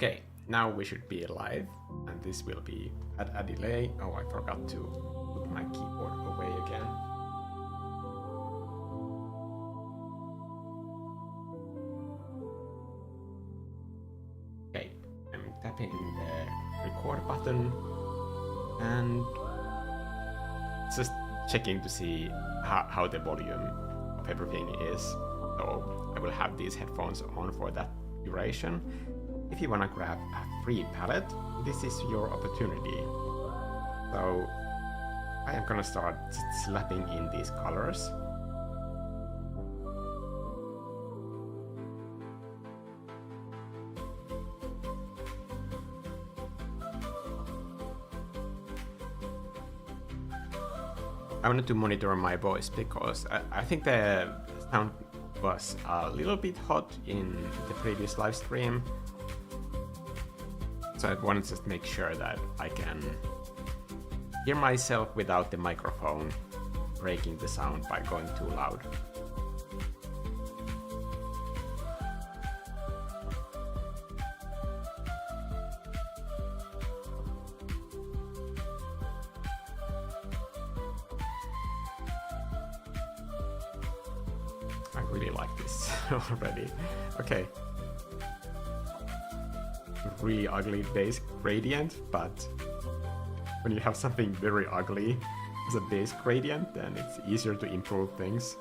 Okay, now we should be live, and this will be at a delay. Oh, I forgot to put my keyboard away again. Okay, I'm tapping the record button and just checking to see how the volume of everything is. So I will have these headphones on for that duration. If you want to grab a free palette, this is your opportunity. So I am gonna start slapping in these colors. I wanted to monitor my voice because I think the sound was a little bit hot in the previous live stream. So I wanted to just make sure that I can hear myself without the microphone breaking the sound by going too loud. I really like this already. Okay. Really ugly base gradient, but when you have something very ugly as a base gradient, then it's easier to improve things.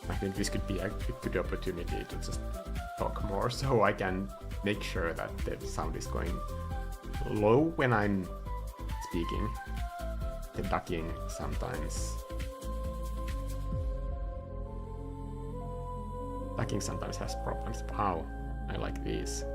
I think this could be a good opportunity to just talk more, so I can make sure that the sound is going low when I'm speaking. The ducking sometimes has problems. Wow, I like these.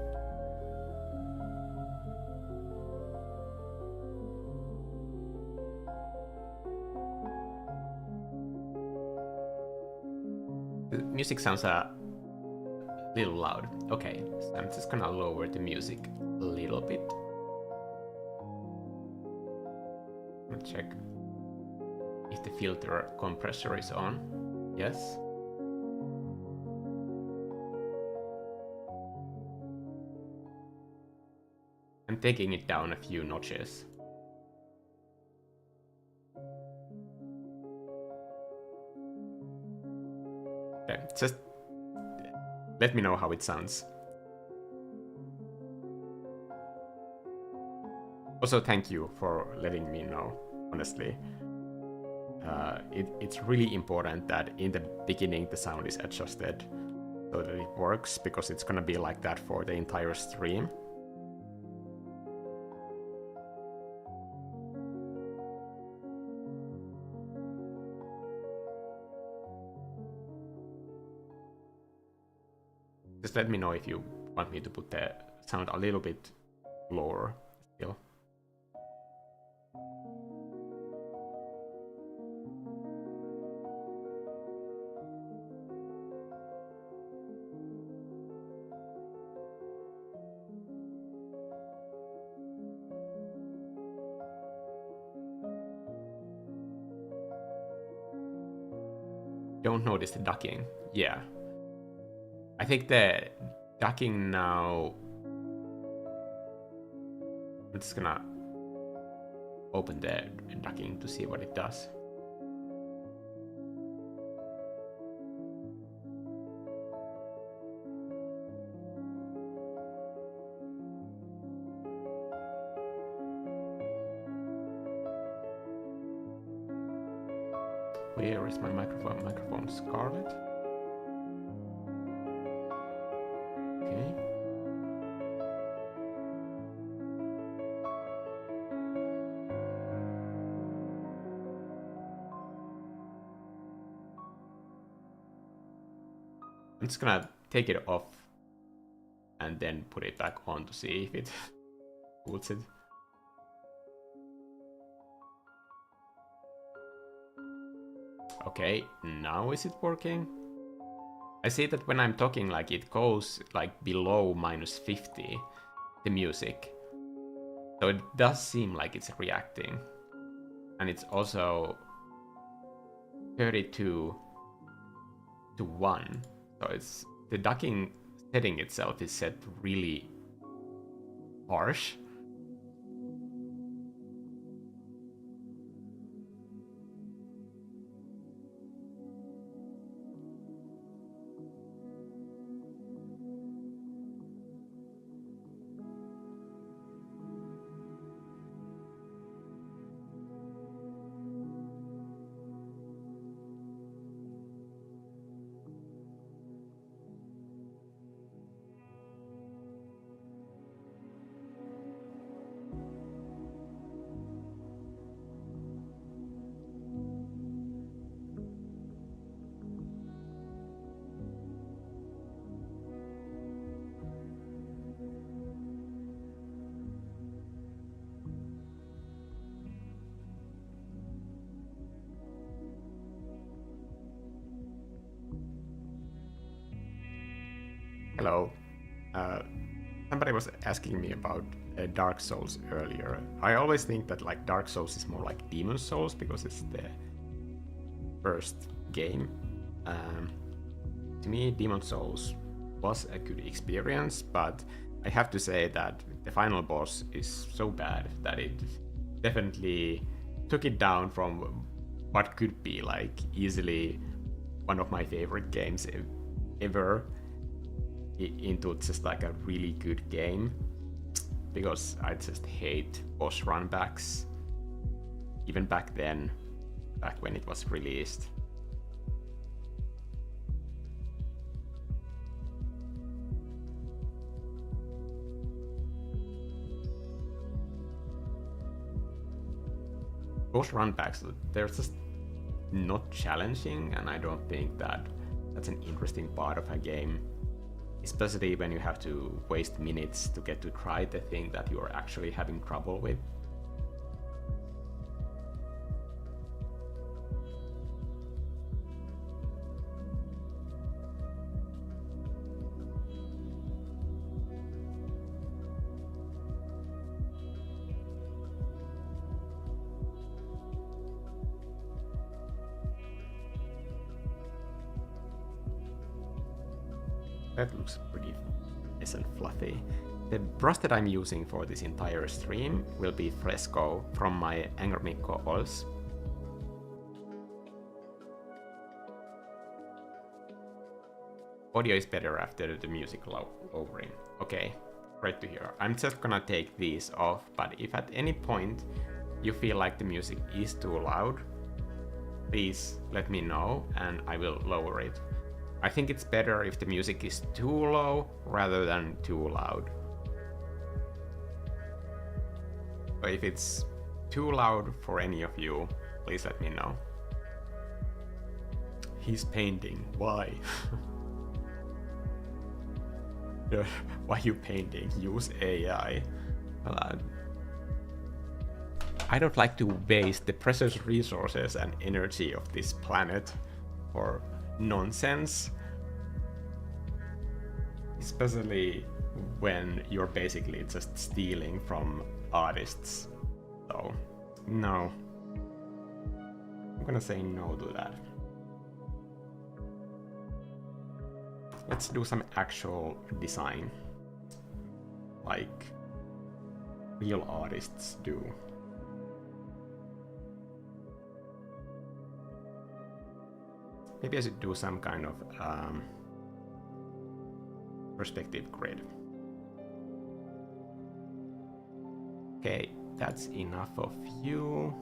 The music sounds a little loud. Okay, so I'm just gonna lower the music a little bit. Let's check if the filter compressor is on. Yes. I'm taking it down a few notches. Okay, just let me know how it sounds. Also, thank you for letting me know, honestly. It's really important that in the beginning the sound is adjusted so that it works, because it's gonna be like that for the entire stream. Just let me know if you want me to put the sound a little bit lower still. Don't notice the ducking. Yeah. I think the ducking now... I'm just gonna open the ducking to see what it does. Where is my microphone? Microphone Scarlet? Okay. I'm just gonna take it off and then put it back on to see if it puts it. Okay, now is it working? I see that when I'm talking, like, it goes like below -50, the music. So it does seem like it's reacting. And it's also 32 to 1. So it's the ducking setting itself is set really harsh. Hello. Somebody was asking me about Dark Souls earlier. I always think that like Dark Souls is more like Demon Souls because it's the first game. To me, Demon Souls was a good experience, but I have to say that the final boss is so bad that it definitely took it down from what could be like easily one of my favorite games ever into just like a really good game, because I just hate boss runbacks even back then, back when it was released. Boss runbacks, they're just not challenging, and I don't think that that's an interesting part of a game. Especially when you have to waste minutes to get to try the thing that you are actually having trouble with. That looks pretty nice and fluffy. The brush that I'm using for this entire stream will be Fresco from my AngryMikko OLS. Audio is better after the music lowering. Okay, great to hear. I'm just gonna take these off, but if at any point you feel like the music is too loud, please let me know and I will lower it. I think it's better if the music is too low rather than too loud. So if it's too loud for any of you, please let me know. He's painting. Why? Why are you painting? Use AI. Well, I don't like to waste the precious resources and energy of this planet for nonsense, especially when you're basically just stealing from artists. So no, I'm gonna say no to that. Let's do some actual design like real artists do. Maybe I should do some kind of perspective grid. Okay, that's enough of you.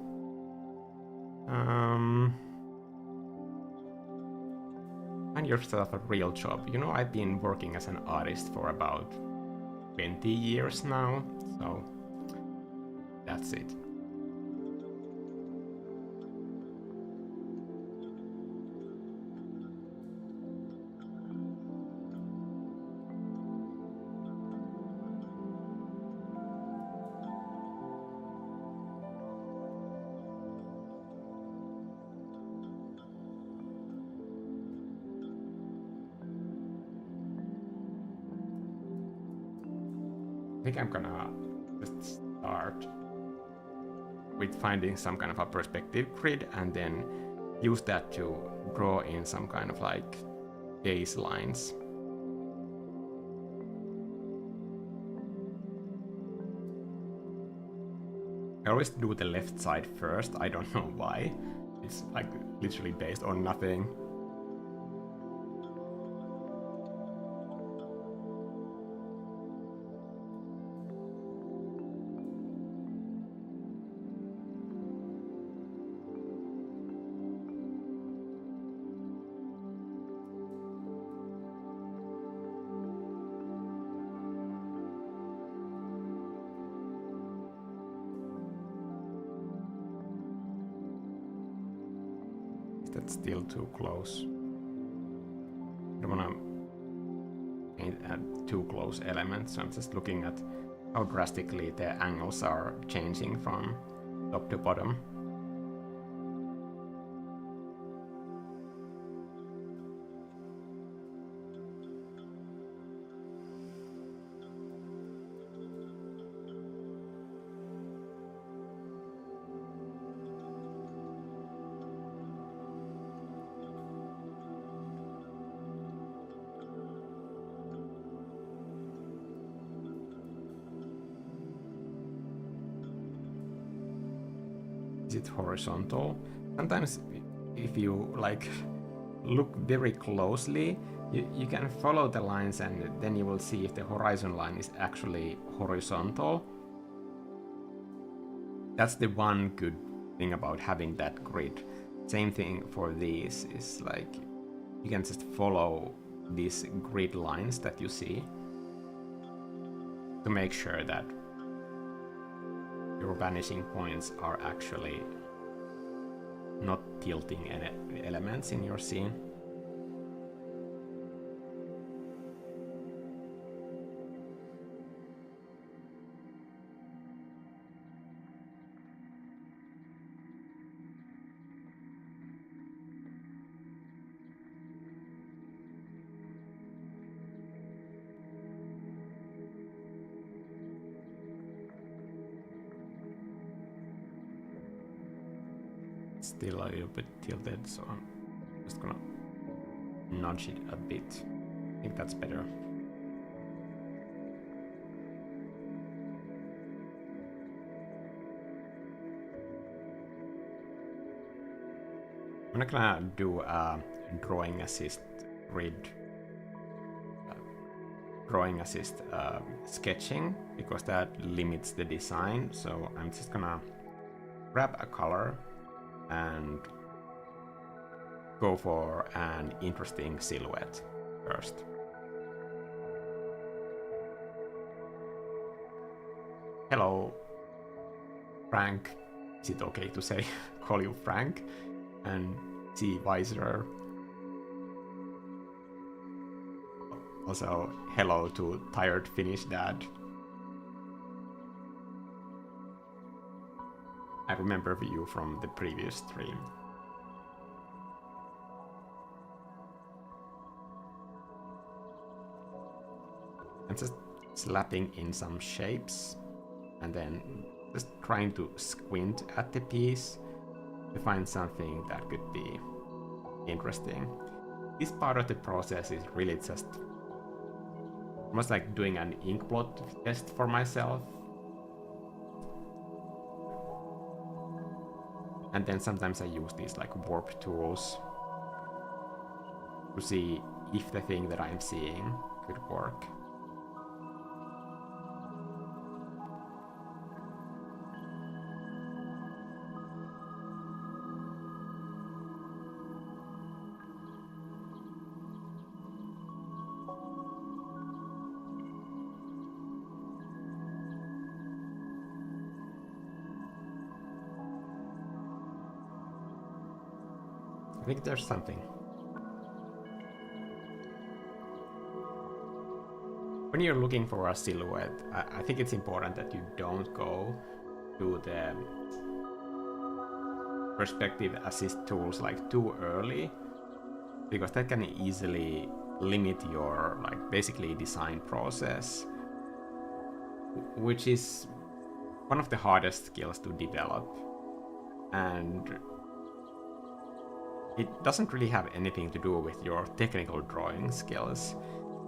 Find yourself a real job. You know, I've been working as an artist for about 20 years now, so that's it. I think I'm gonna just start with finding some kind of a perspective grid and then use that to draw in some kind of like gaze lines. I always do the left side first, I don't know why. It's like literally based on nothing. That's still too close. I don't want to add too close elements, so I'm just looking at how drastically the angles are changing from top to bottom. Is it horizontal? Sometimes if you like look very closely, you can follow the lines and then you will see if the horizon line is actually horizontal. That's the one good thing about having that grid. Same thing for these, is like you can just follow these grid lines that you see to make sure that your vanishing points are actually not tilting any elements in your scene. Still a little bit tilted, so I'm just gonna nudge it a bit. I think that's better. I'm not gonna do a drawing assist grid, drawing assist sketching, because that limits the design. So I'm just gonna grab a color and go for an interesting silhouette first. Hello, Frank. Is it okay to say call you Frank? And see Weiser. Also, hello to Tired Finnish Dad. I remember you from the previous stream. I'm just slapping in some shapes and then just trying to squint at the piece to find something that could be interesting. This part of the process is really just almost like doing an ink blot test for myself. And then sometimes I use these like warp tools to see if the thing that I'm seeing could work. I think there's something. When you're looking for a silhouette, I think it's important that you don't go to the perspective assist tools like too early, because that can easily limit your like basically design process. which is one of the hardest skills to develop. And it doesn't really have anything to do with your technical drawing skills.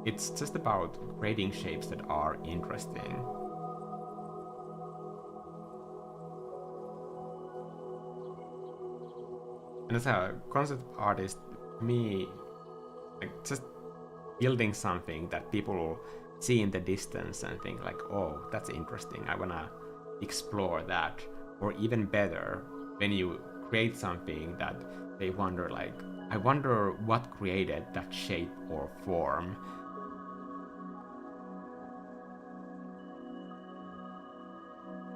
It's just about creating shapes that are interesting. And as a concept artist, me, like, just building something that people see in the distance and think like, oh, that's interesting, I wanna explore that. Or even better, when you create something that they wonder like, I wonder what created that shape or form.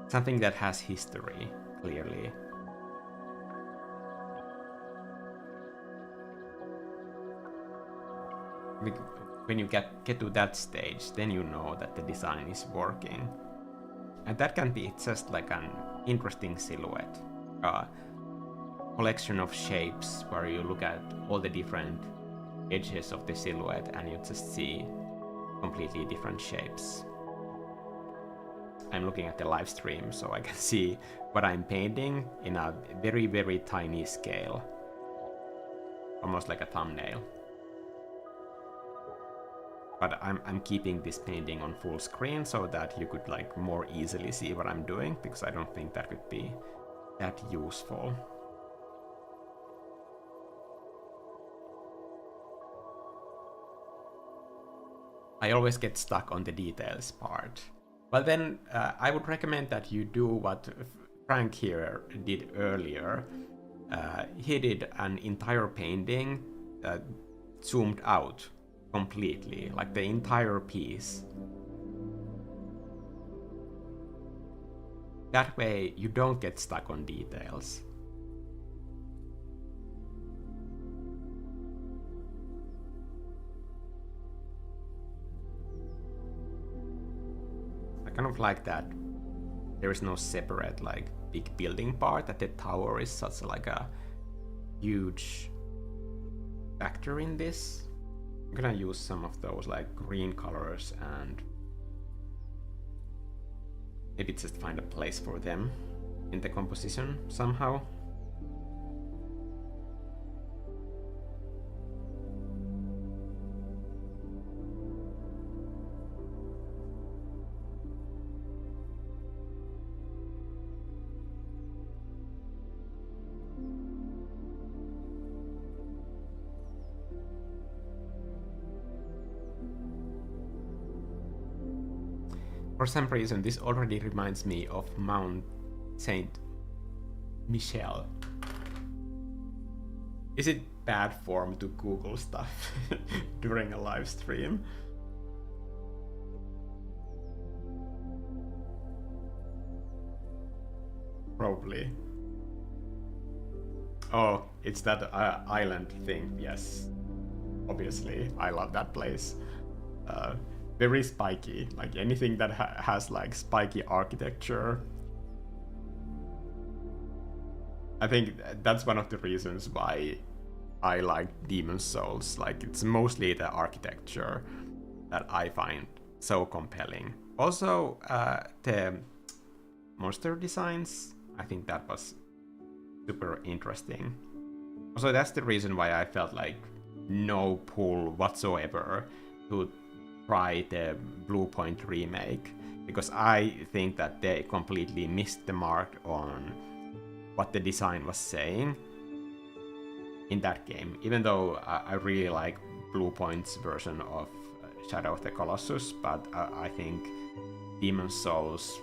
Something that has history, clearly. When you get to that stage, then you know that the design is working. And that can be just like an interesting silhouette. A collection of shapes where you look at all the different edges of the silhouette and you just see completely different shapes. I'm looking at the live stream so I can see what I'm painting in a very, very tiny scale. Almost like a thumbnail. But I'm keeping this painting on full screen so that you could like more easily see what I'm doing, because I don't think that would be that useful. I always get stuck on the details part. Well then, I would recommend that you do what Frank here did earlier. He did an entire painting zoomed out completely, like the entire piece. That way you don't get stuck on details. I kind of like that there is no separate like big building part, that the tower is such like a huge factor in this. I'm gonna use some of those like green colors and maybe just find a place for them in the composition somehow. For some reason, this already reminds me of Mount Saint Michel. Is it bad form to Google stuff during a live stream? Probably. Oh, it's that island thing, yes. Obviously, I love that place. Very spiky, like anything that has like spiky architecture. I think that's one of the reasons why I like Demon's Souls. Like, it's mostly the architecture that I find so compelling. Also, the monster designs, I think that was super interesting. Also, that's the reason why I felt like no pull whatsoever to try the Bluepoint remake, because I think that they completely missed the mark on what the design was saying in that game. Even though I really like Bluepoint's version of Shadow of the Colossus, but I think Demon's Souls,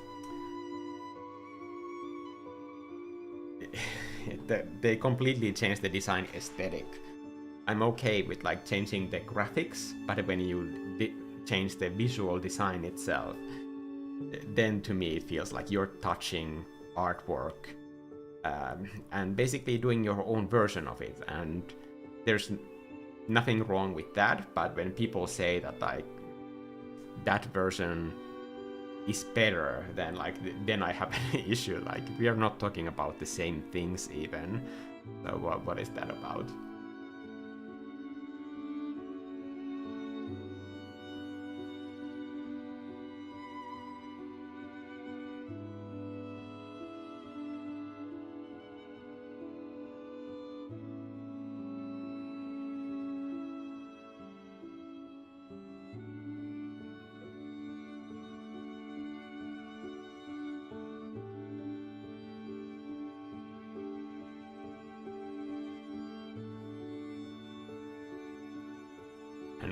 they completely changed the design aesthetic. I'm okay with like changing the graphics, but when you change the visual design itself, then to me it feels like you're touching artwork and basically doing your own version of it. And there's nothing wrong with that, but when people say that like that version is better, then like then I have an issue. Like, we are not talking about the same things even. So what is that about?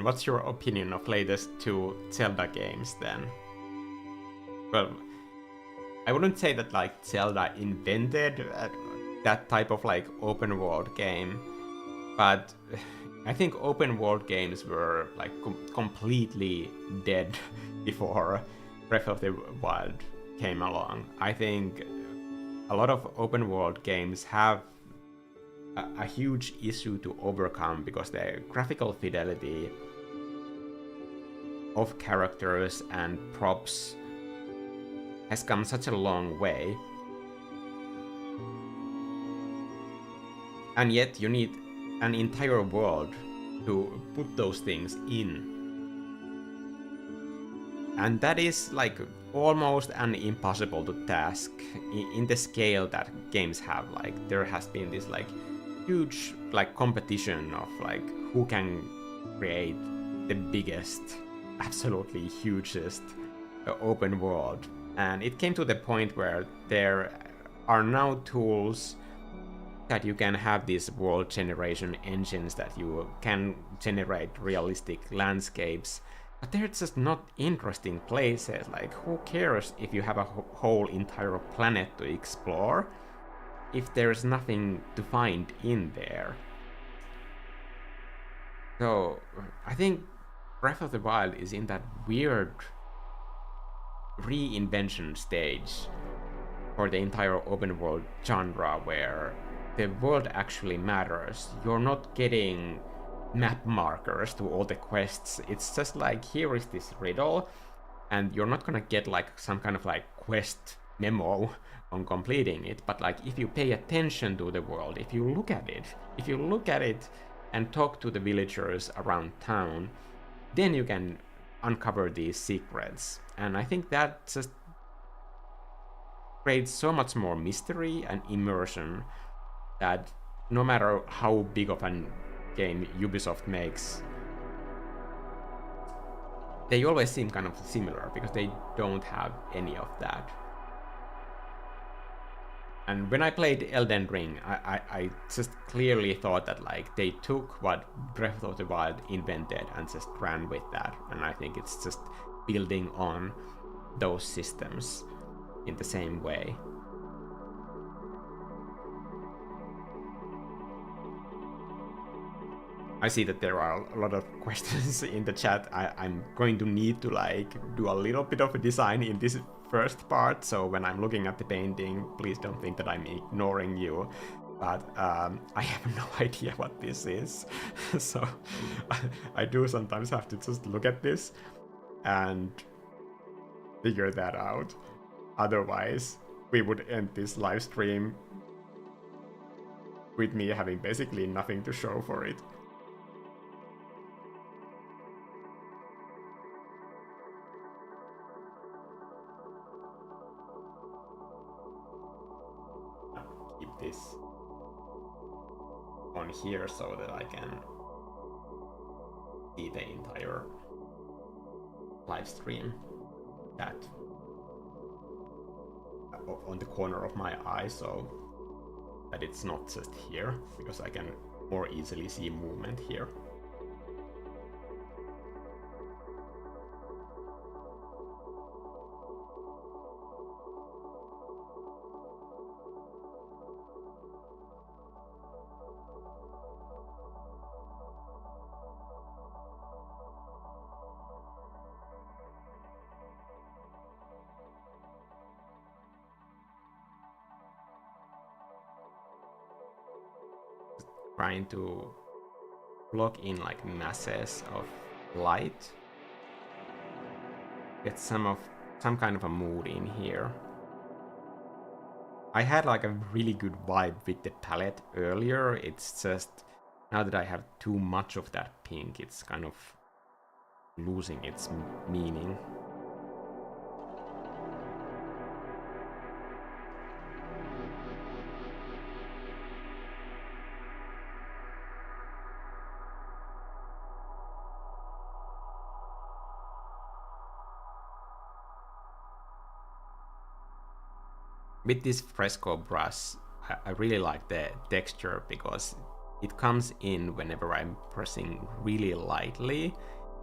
question. What's your opinion of latest 2 Zelda games then? Well, I wouldn't say that like Zelda invented that type of like open world game, but I think open world games were like completely dead before Breath of the Wild came along. I think a lot of open world games have a huge issue to overcome because the graphical fidelity of characters and props has come such a long way. And yet you need an entire world to put those things in. And that is like almost an impossible to task in the scale that games have. Like there has been this like huge like competition of like who can create the biggest, absolutely hugest open world. And it came to the point where there are now tools that you can have these world generation engines that you can generate realistic landscapes, but they're just not interesting places. Like, who cares if you have a whole entire planet to explore if there's nothing to find in there? So I think Breath of the Wild is in that weird reinvention stage for the entire open world genre where the world actually matters. You're not getting map markers to all the quests. It's just like, here is this riddle, and you're not gonna get like some kind of like quest memo on completing it, but like if you pay attention to the world, if you look at it and talk to the villagers around town, then you can uncover these secrets. And I think that just creates so much more mystery and immersion that no matter how big of a game Ubisoft makes, they always seem kind of similar because they don't have any of that. And when I played Elden Ring, I just clearly thought that like they took what Breath of the Wild invented and just ran with that. And I think it's just building on those systems in the same way. I see that there are a lot of questions in the chat. I'm going to need to like do a little bit of a design in this first part, so when I'm looking at the painting, please don't think that I'm ignoring you. But I have no idea what this is, so I do sometimes have to just look at this and figure that out. Otherwise, we would end this live stream with me having basically nothing to show for it. This on here so that I can see the entire live stream chat on the corner of my eye, so that it's not just here, because I can more easily see movement here. Trying to block in like masses of light, get some kind of a mood in here. I had like a really good vibe with the palette earlier. It's just now that I have too much of that pink, it's kind of losing its meaning. With this fresco brush, I really like the texture because it comes in whenever I'm pressing really lightly,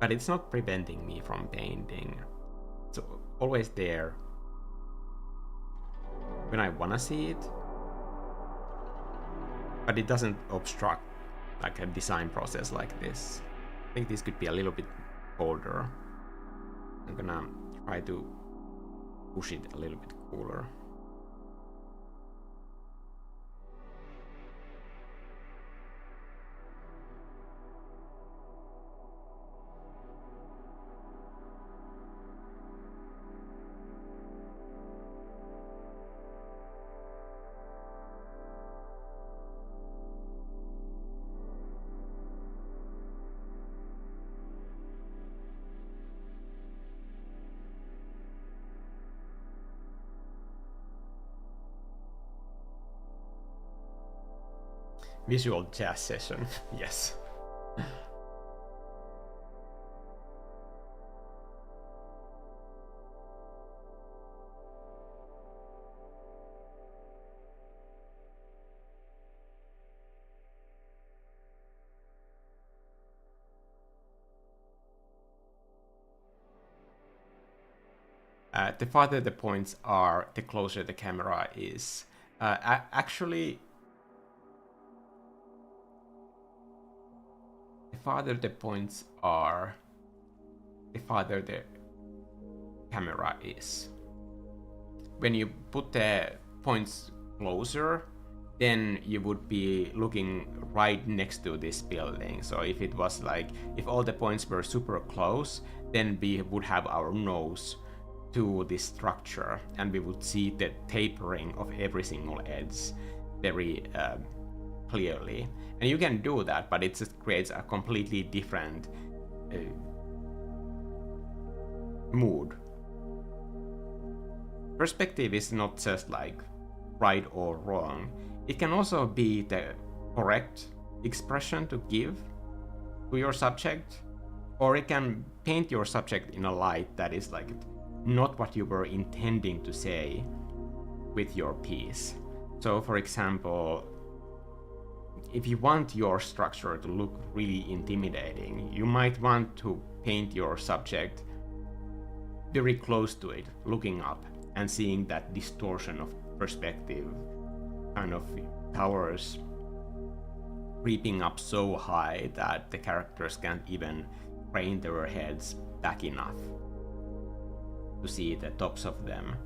but it's not preventing me from painting. It's always there when I wanna see it, but it doesn't obstruct like a design process like this. I think this could be a little bit colder. I'm gonna try to push it a little bit cooler. Visual jazz session, yes. The farther the points are, the closer the camera is. Actually, the farther the points are, the farther the camera is. When you put the points closer, then you would be looking right next to this building. So if it was like, if all the points were super close, then we would have our nose to this structure, and we would see the tapering of every single edge very clearly. And you can do that, but it just creates a completely different mood. Perspective is not just like right or wrong. It can also be the correct expression to give to your subject, or it can paint your subject in a light that is like not what you were intending to say with your piece. So for example, if you want your structure to look really intimidating, you might want to paint your subject very close to it, looking up and seeing that distortion of perspective, kind of towers creeping up so high that the characters can't even crane their heads back enough to see the tops of them.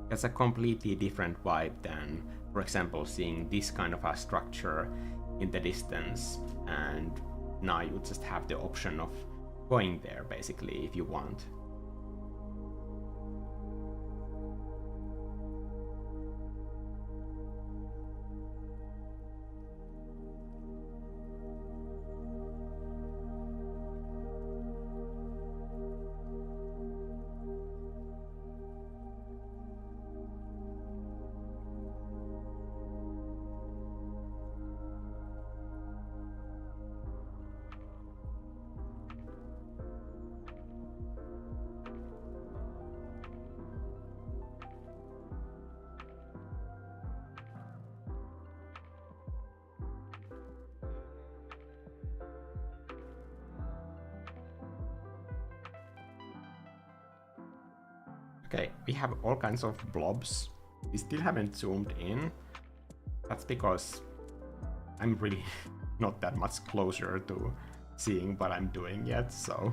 That's a completely different vibe than, for example, seeing this kind of a structure in the distance, and now you just have the option of going there basically if you want. Okay, we have all kinds of blobs. We still haven't zoomed in. That's because I'm really not that much closer to seeing what I'm doing yet, so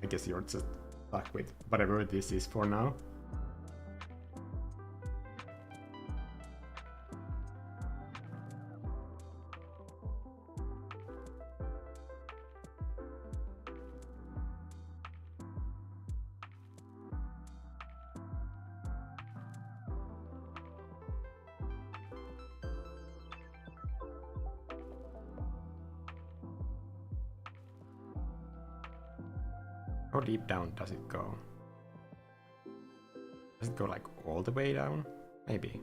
I guess you're just stuck with whatever this is for now. How deep down does it go? Does it go like all the way down? Maybe.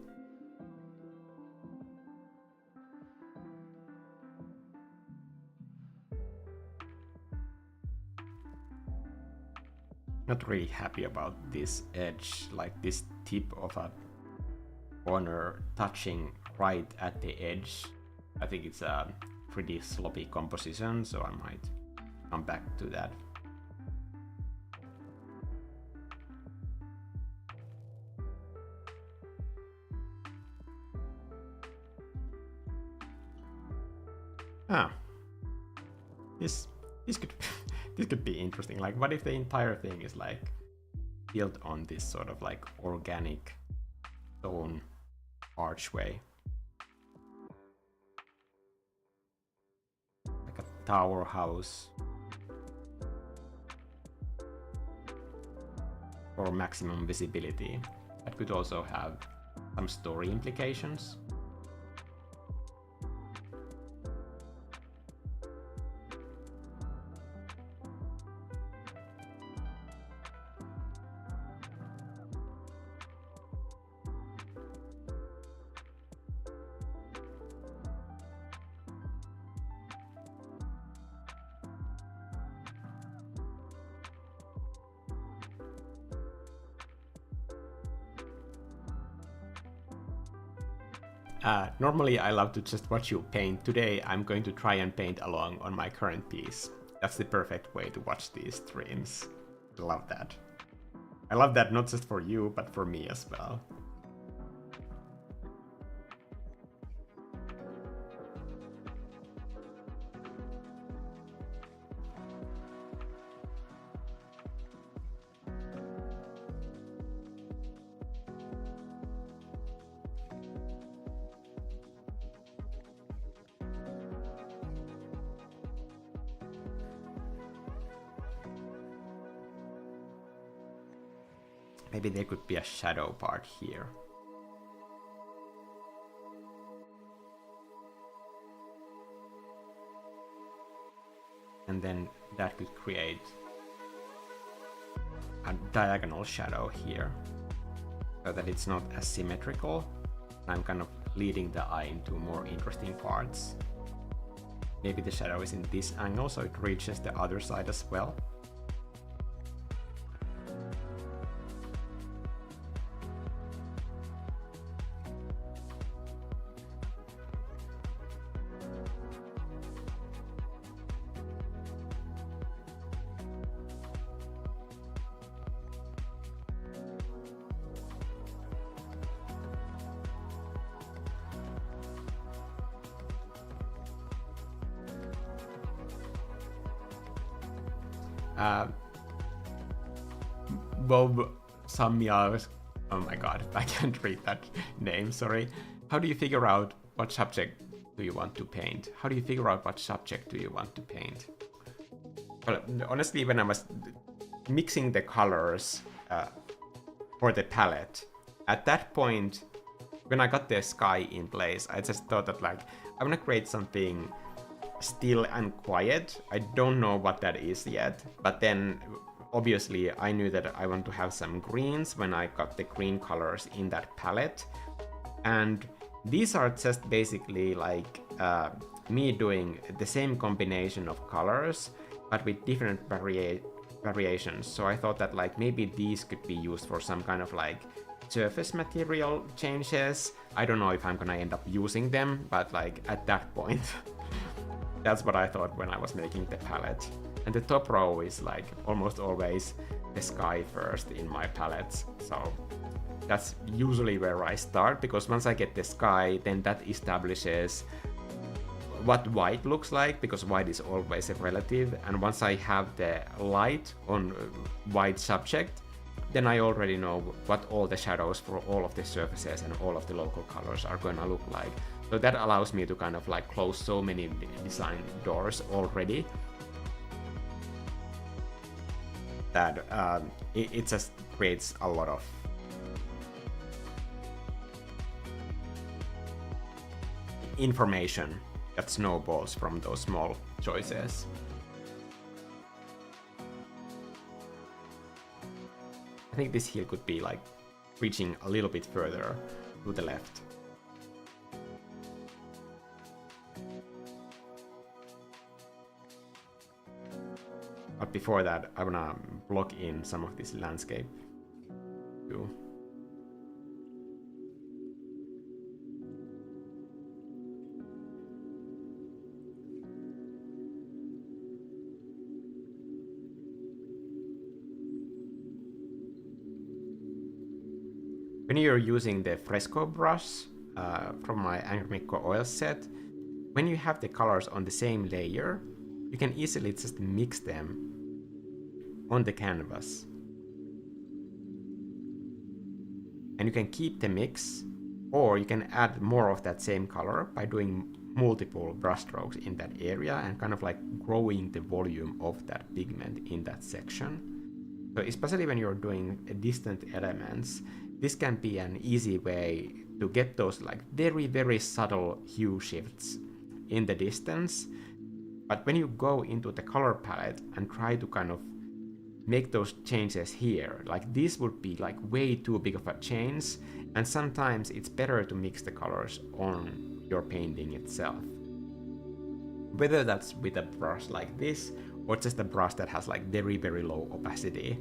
Not really happy about this edge, like this tip of a corner touching right at the edge. I think it's a pretty sloppy composition, so I might come back to that. This could this could be interesting. Like, what if the entire thing is like built on this sort of like organic stone archway, like a tower house for maximum visibility. That could also have some story implications. Normally I love to just watch you paint. Today I'm going to try and paint along on my current piece. That's the perfect way to watch these streams. I love that. I love that not just for you, but for me as well. Maybe there could be a shadow part here. And then that could create a diagonal shadow here, so that it's not as symmetrical. I'm kind of leading the eye into more interesting parts. Maybe the shadow is in this angle, so it reaches the other side as well. Bob Samyas, oh my god, I can't read that name, sorry. How do you figure out what subject do you want to paint? How do you figure out what subject do you want to paint? Well, honestly, when I was mixing the colors for the palette, at that point, when I got the sky in place, I just thought that like, I want to create something still and quiet. I don't know what that is yet, but then obviously I knew that I want to have some greens when I got the green colors in that palette. And these are just basically like me doing the same combination of colors, but with different variations. So I thought that like maybe these could be used for some kind of like surface material changes. I don't know if I'm gonna end up using them, but like at that point, that's what I thought when I was making the palette. And the top row is like almost always the sky first in my palettes. So that's usually where I start, because once I get the sky, then that establishes what white looks like, because white is always a relative. And once I have the light on white subject, then I already know what all the shadows for all of the surfaces and all of the local colors are going to look like. So that allows me to kind of like close so many design doors already that it just creates a lot of information that snowballs from those small choices. I think this hill could be like reaching a little bit further to the left. But before that, I wanna block in some of this landscape too. when you're using the Fresco brush from my AngryMikko oil set, when you have the colors on the same layer, you can easily just mix them on the canvas. And you can keep the mix, or you can add more of that same color by doing multiple brush strokes in that area and kind of like growing the volume of that pigment in that section. So especially when you're doing distant elements, this can be an easy way to get those like very, very subtle hue shifts in the distance. But when you go into the color palette and try to kind of make those changes here, like this would be like way too big of a change, and sometimes it's better to mix the colors on your painting itself. Whether that's with a brush like this, or just a brush that has like very, very low opacity.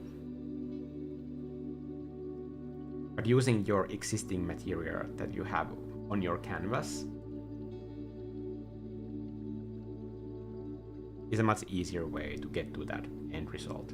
But using your existing material that you have on your canvas is a much easier way to get to that end result.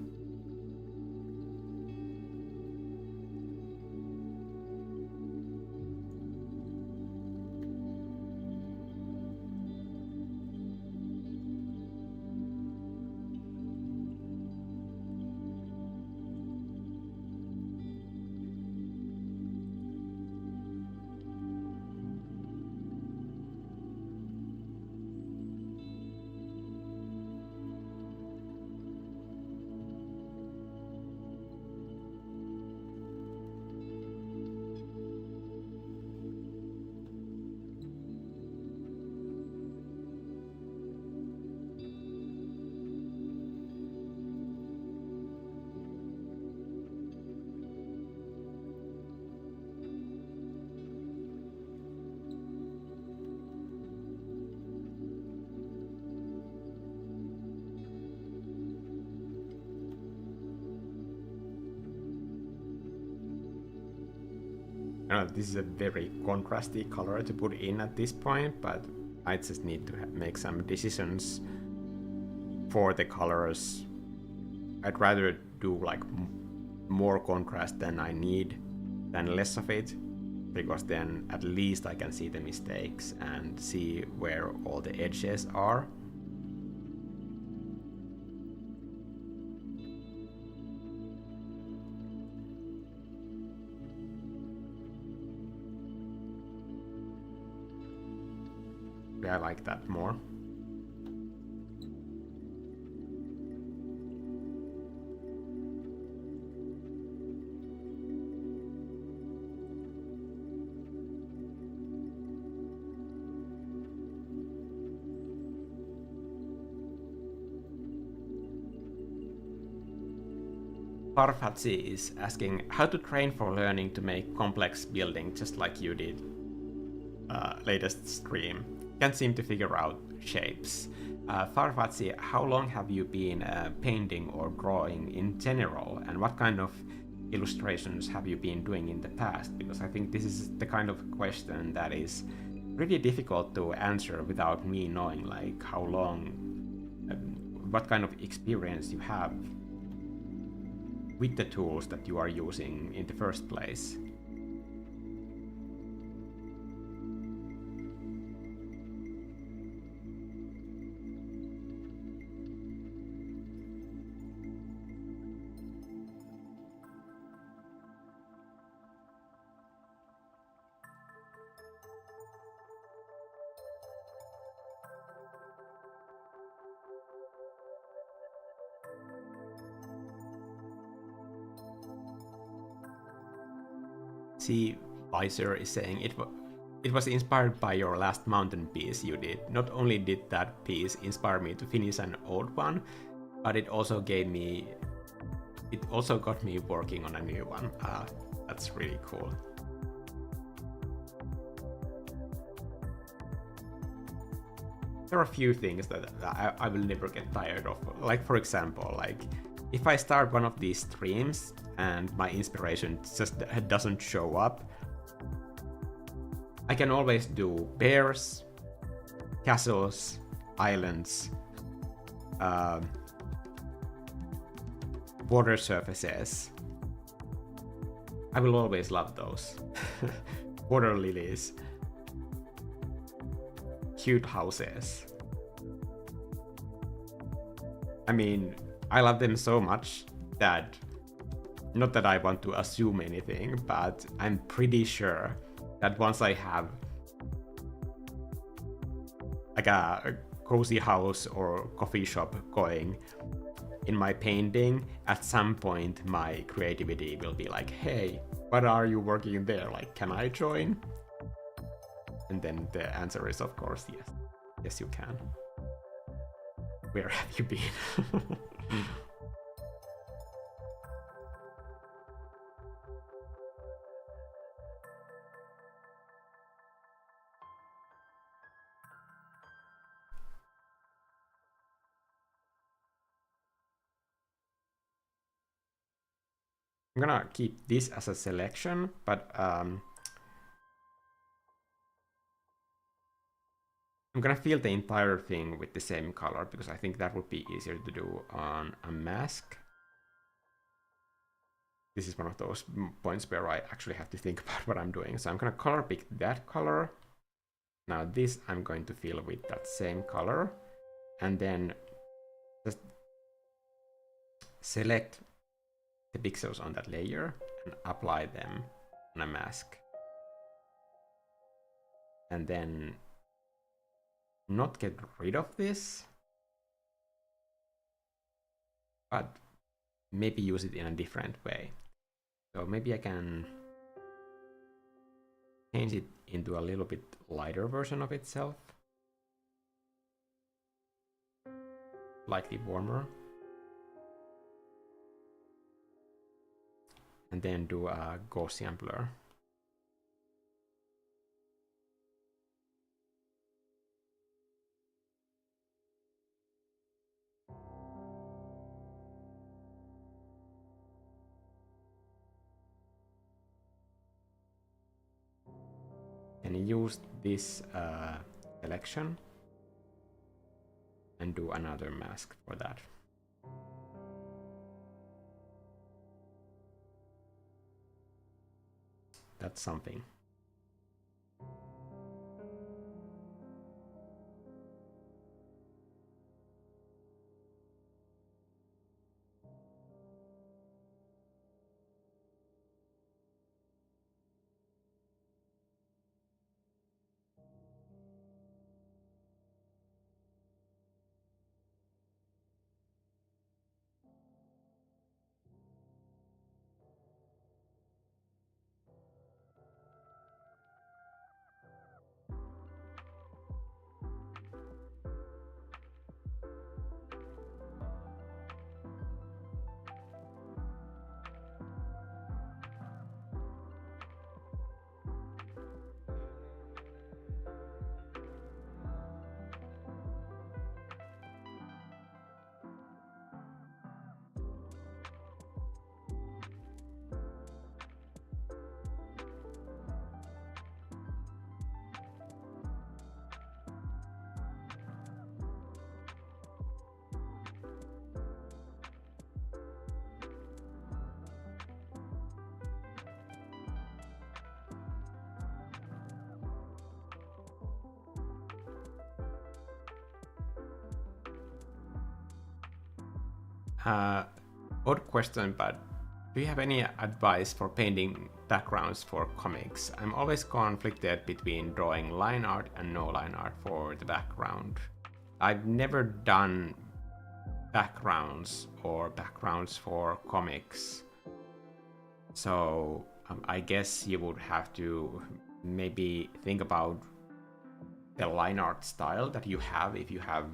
This is a very contrasty color to put in at this point, but I just need to make some decisions for the colors. I'd rather do like more contrast than I need than less of it, because then at least I can see the mistakes and see where all the edges are. I like that more. Parfatsi is asking how to train for learning to make complex building just like you did latest stream. Can't seem to figure out shapes. Farfatsi, how long have you been painting or drawing in general, and what kind of illustrations have you been doing in the past? Because I think this is the kind of question that is really difficult to answer without me knowing like how long, what kind of experience you have with the tools that you are using in the first place. See, Visor is saying it was inspired by your last mountain piece you did. Not only did that piece inspire me to finish an old one, but it also got me working on a new one. That's really cool. There are a few things that I will never get tired of. Like, for example, like if I start one of these streams and my inspiration just doesn't show up, I can always do bears, castles, islands, water surfaces. I will always love those. Water lilies. Cute houses. I mean, I love them so much that, not that I want to assume anything, but I'm pretty sure that once I have like a cozy house or coffee shop going in my painting, at some point my creativity will be like, hey, what are you working there? Like, can I join? And then the answer is, of course, yes. Yes, you can. Where have you been? I'm gonna keep this as a selection, but I'm gonna fill the entire thing with the same color because I think that would be easier to do on a mask. This is one of those points where I actually have to think about what I'm doing. So I'm gonna color pick that color. Now this I'm going to fill with that same color, and then just select the pixels on that layer and apply them on a mask. And then not get rid of this, but maybe use it in a different way. So maybe I can change it into a little bit lighter version of itself. Slightly warmer. And then do a Gaussian blur. And use this selection and do another mask for that. That's something. Odd question, but do you have any advice for painting backgrounds for comics? I'm always conflicted between drawing line art and no line art for the background. I've never done backgrounds or backgrounds for comics. So I guess you would have to maybe think about the line art style that you have. If you have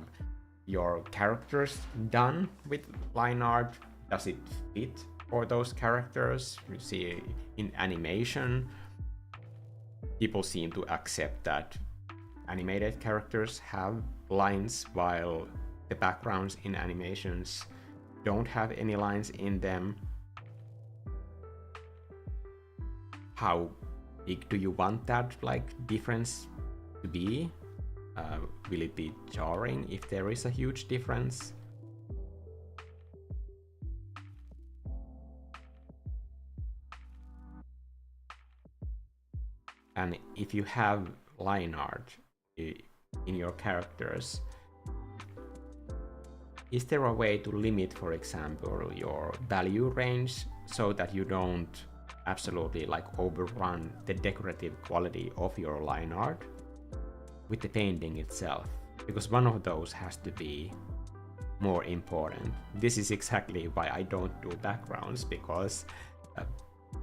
your characters done with line art, does it fit for those characters? You see, in animation, people seem to accept that animated characters have lines while the backgrounds in animations don't have any lines in them. How big do you want that difference to be? Will it be jarring if there is a huge difference? And if you have line art in your characters, is there a way to limit, for example, your value range so that you don't absolutely like overrun the decorative quality of your line art with the painting itself? Because one of those has to be more important. This is exactly why I don't do backgrounds, because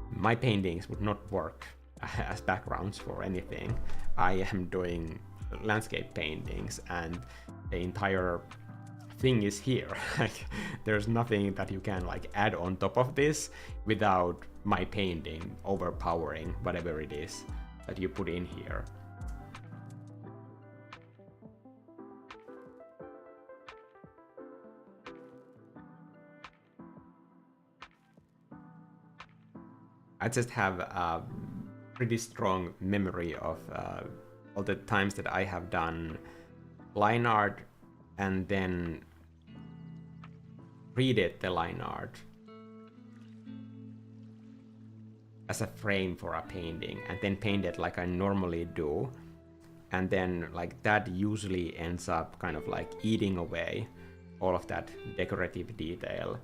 my paintings would not work as backgrounds for anything. I am doing landscape paintings and the entire thing is here. Like, there's nothing that you can like add on top of this without my painting overpowering whatever it is that you put in here. I just have a pretty strong memory of all the times that I have done line art and then redid the line art as a frame for a painting and then painted like I normally do, and then like that usually ends up kind of like eating away all of that decorative detail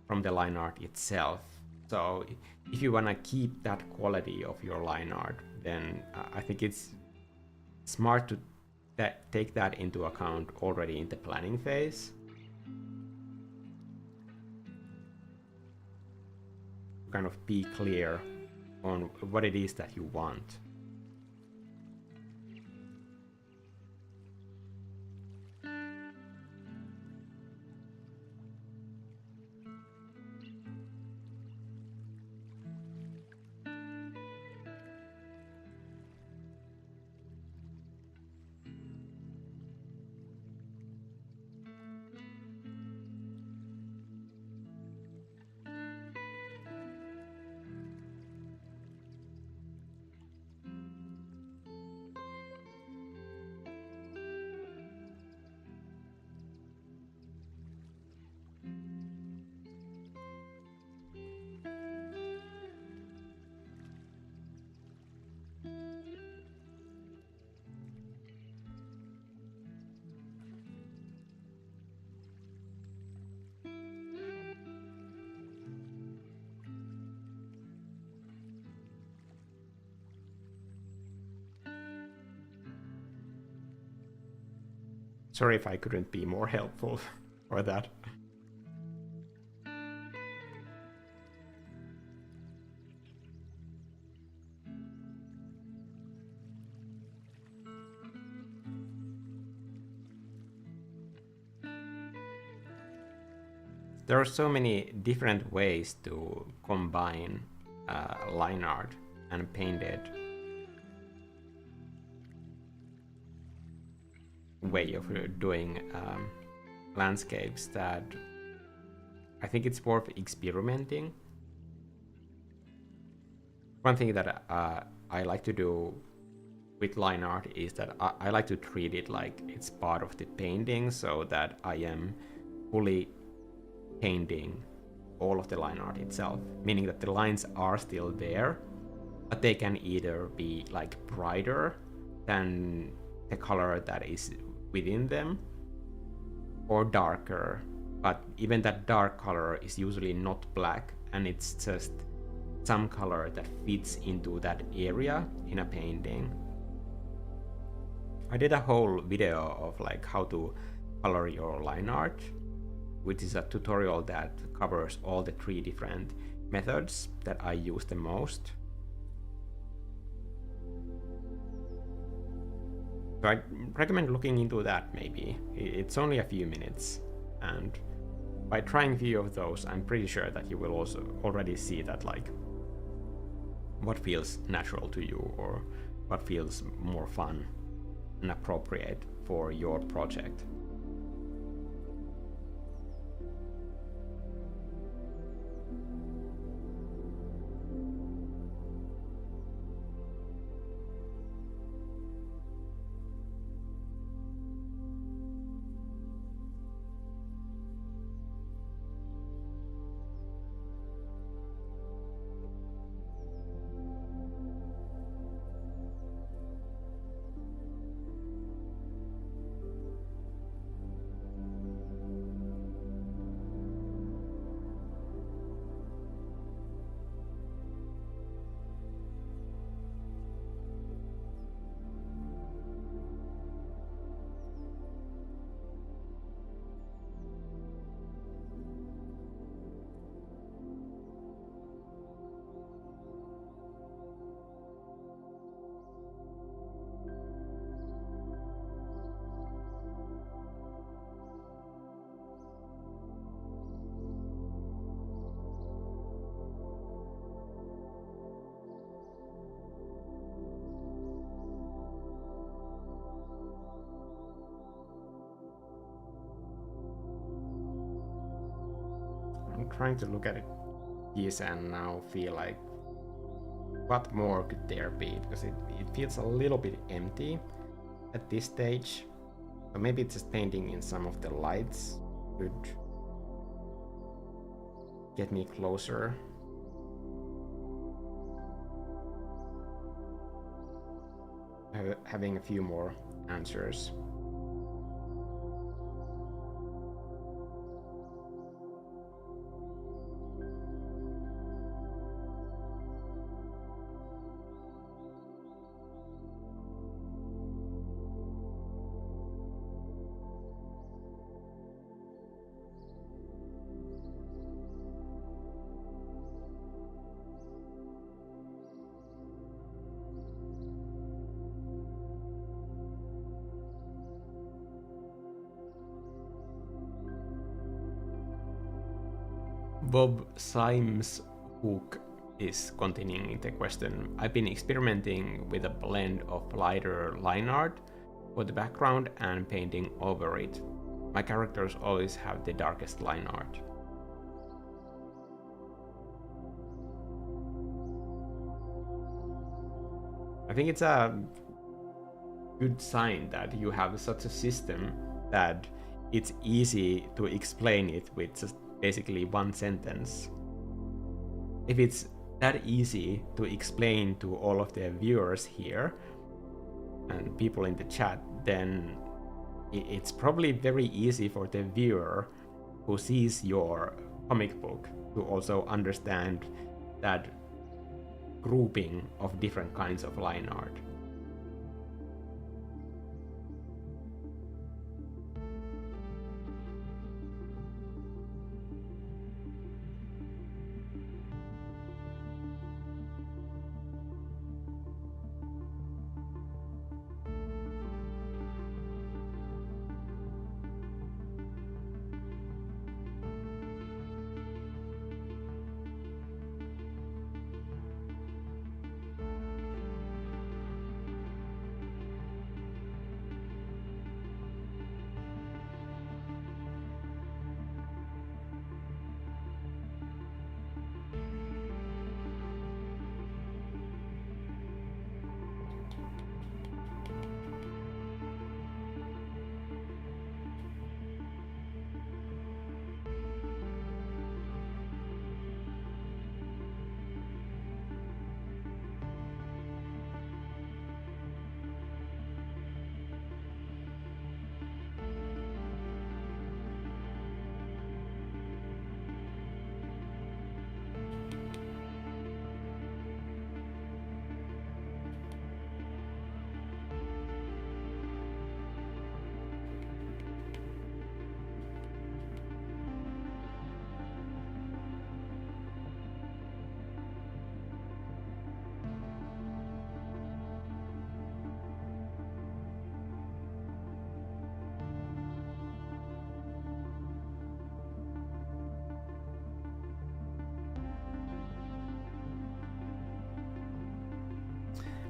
from the line art itself. So if you want to keep that quality of your line art, then I think it's smart to take that into account already in the planning phase. Kind of be clear on what it is that you want. Sorry if I couldn't be more helpful for that. There are so many different ways to combine line art and painted way of doing landscapes that I think it's worth experimenting. One thing that I like to do with line art is that I like to treat it like it's part of the painting, so that I am fully painting all of the line art itself, meaning that the lines are still there, but they can either be like brighter than the color that is within them, or darker, but even that dark color is usually not black, and it's just some color that fits into that area in a painting. I did a whole video of like how to color your line art, which is a tutorial that covers all the 3 different methods that I use the most. So I recommend looking into that maybe. It's only a few minutes, and by trying a few of those, I'm pretty sure that you will also already see that like what feels natural to you or what feels more fun and appropriate for your project. trying to look at these and now feel like what more could there be, because it feels a little bit empty at this stage. So maybe just painting in some of the lights could get me closer. Having a few more answers. Bob Symes Hook is continuing the question. I've been experimenting with a blend of lighter line art for the background and painting over it. My characters always have the darkest line art. I think it's a good sign that you have such a system that it's easy to explain it with just basically one sentence. If it's that easy to explain to all of the viewers here and people in the chat, then it's probably very easy for the viewer who sees your comic book to also understand that grouping of different kinds of line art.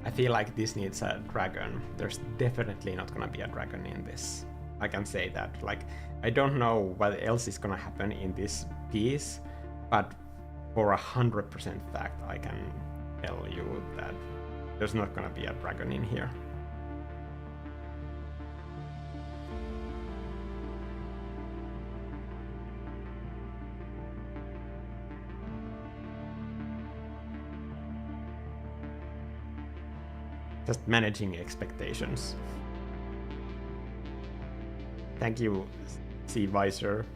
I feel like this needs a dragon. There's definitely not gonna be a dragon in this. I can say that. Like, I don't know what else is gonna happen in this piece, but for 100% fact, I can tell you that there's not gonna be a dragon in here. Just managing expectations. Thank you, C. Visor.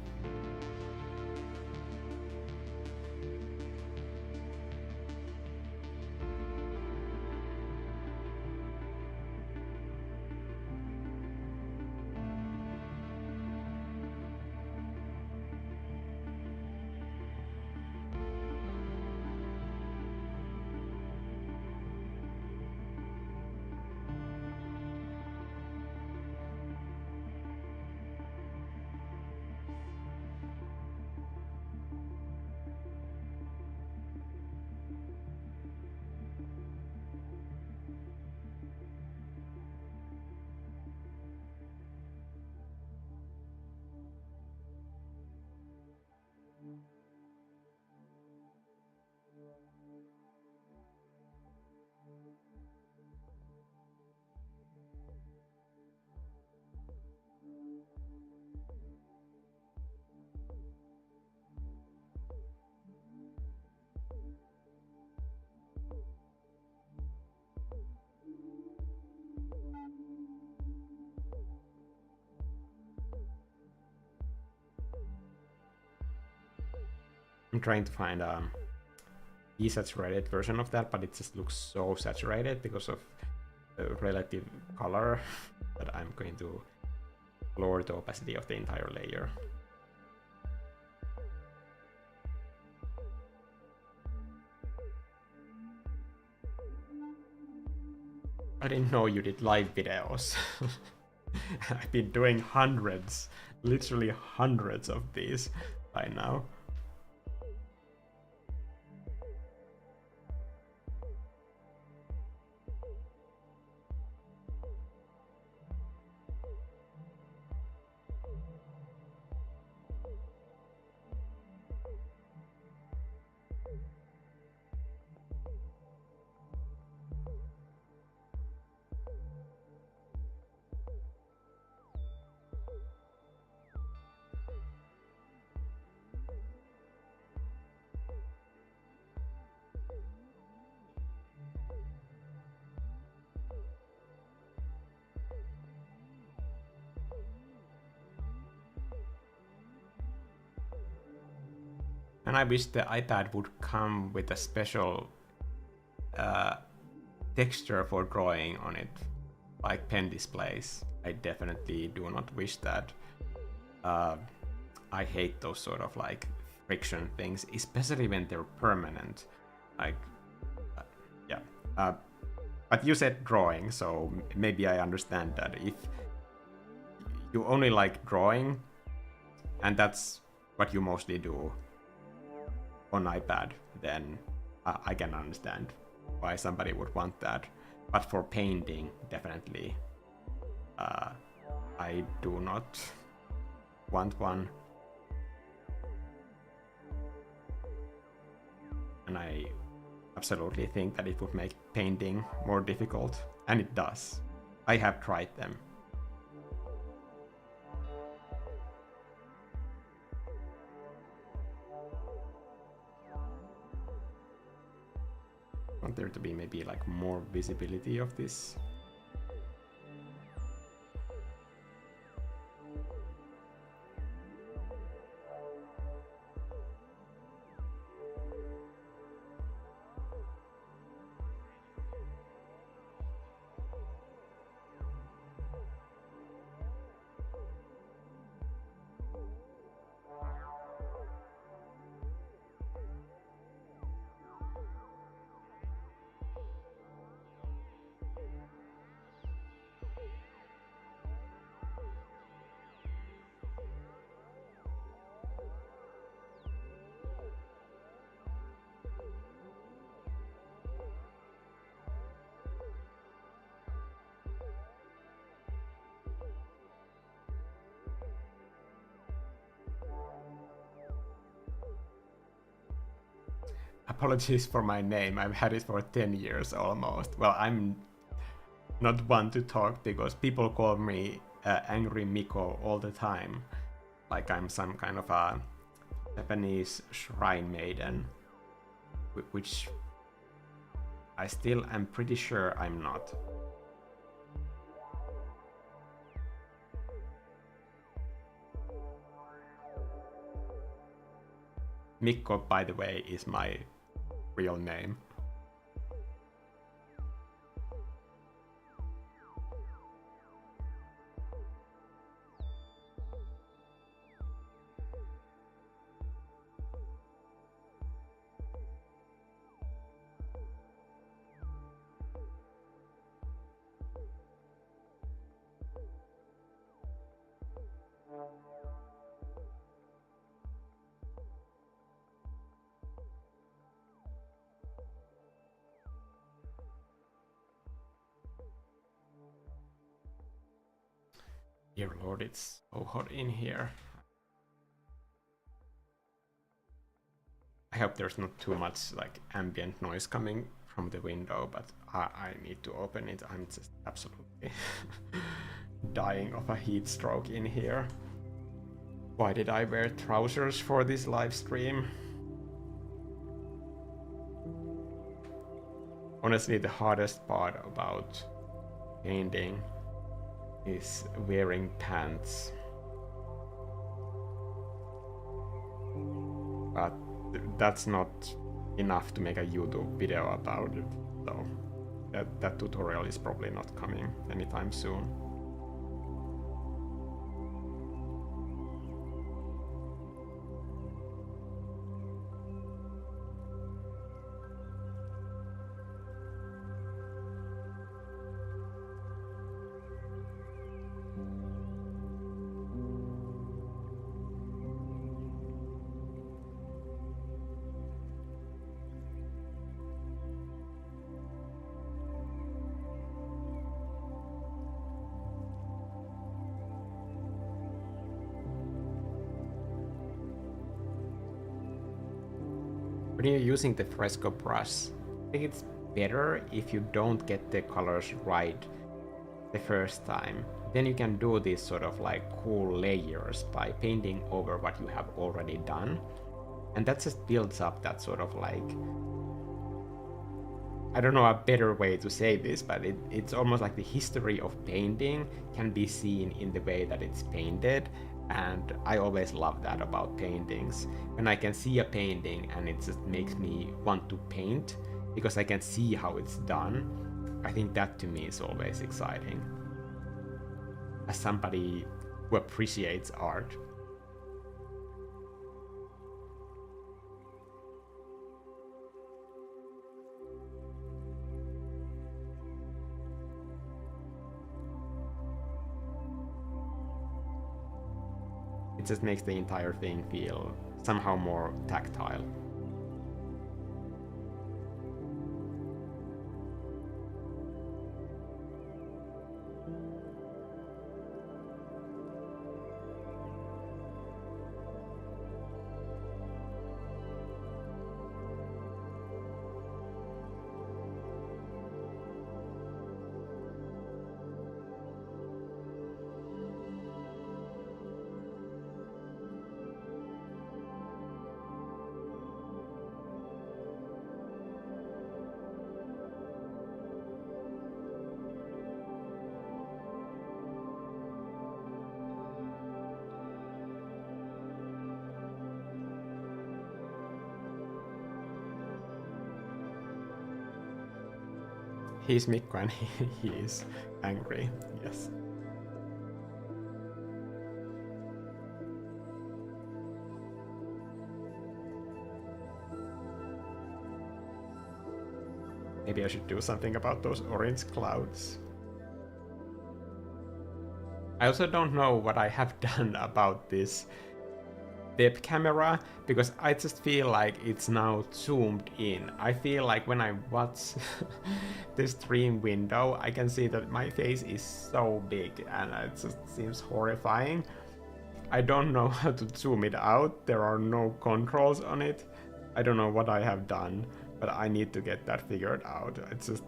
I'm trying to find a desaturated version of that, but it just looks so saturated because of the relative color that I'm going to lower the opacity of the entire layer. I didn't know you did live videos. I've been doing hundreds, literally hundreds of these by now. And I wish the iPad would come with a special texture for drawing on it, like pen displays. I definitely do not wish that. I hate those sort of like friction things, especially when they're permanent. Like, yeah. But you said drawing, so maybe I understand that. If you only like drawing, and that's what you mostly do on iPad, then I can understand why somebody would want that. But for painting, definitely, I do not want one. And I absolutely think that it would make painting more difficult, and it does. I have tried them. I want there to be maybe like more visibility of this. Apologies for my name, I've had it for 10 years almost. Well, I'm not one to talk because people call me AngryMikko all the time. Like I'm some kind of a Japanese shrine maiden, which I still am pretty sure I'm not. Mikko, by the way, is my real name. Dear Lord, it's so hot in here. I hope there's not too much like ambient noise coming from the window, but I need to open it. I'm just absolutely dying of a heat stroke in here. Why did I wear trousers for this live stream? Honestly, the hardest part about painting is wearing pants. But that's not enough to make a YouTube video about it. So that tutorial is probably not coming anytime soon. When you're using the fresco brush, I think it's better if you don't get the colors right the first time. Then you can do these sort of like cool layers by painting over what you have already done. And that just builds up that sort of like, I don't know a better way to say this, but it's almost like the history of painting can be seen in the way that it's painted. And I always love that about paintings. When I can see a painting and it just makes me want to paint because I can see how it's done, I think that to me is always exciting. As somebody who appreciates art. It just makes the entire thing feel somehow more tactile. He's Mikko and he is angry, yes. Maybe I should do something about those orange clouds. I also don't know what I have done about this depth camera, because I just feel like it's now zoomed in. I feel like when I watch the stream window, I can see that my face is so big and it just seems horrifying. I don't know how to zoom it out. There are no controls on it. I don't know what I have done, but I need to get that figured out. I just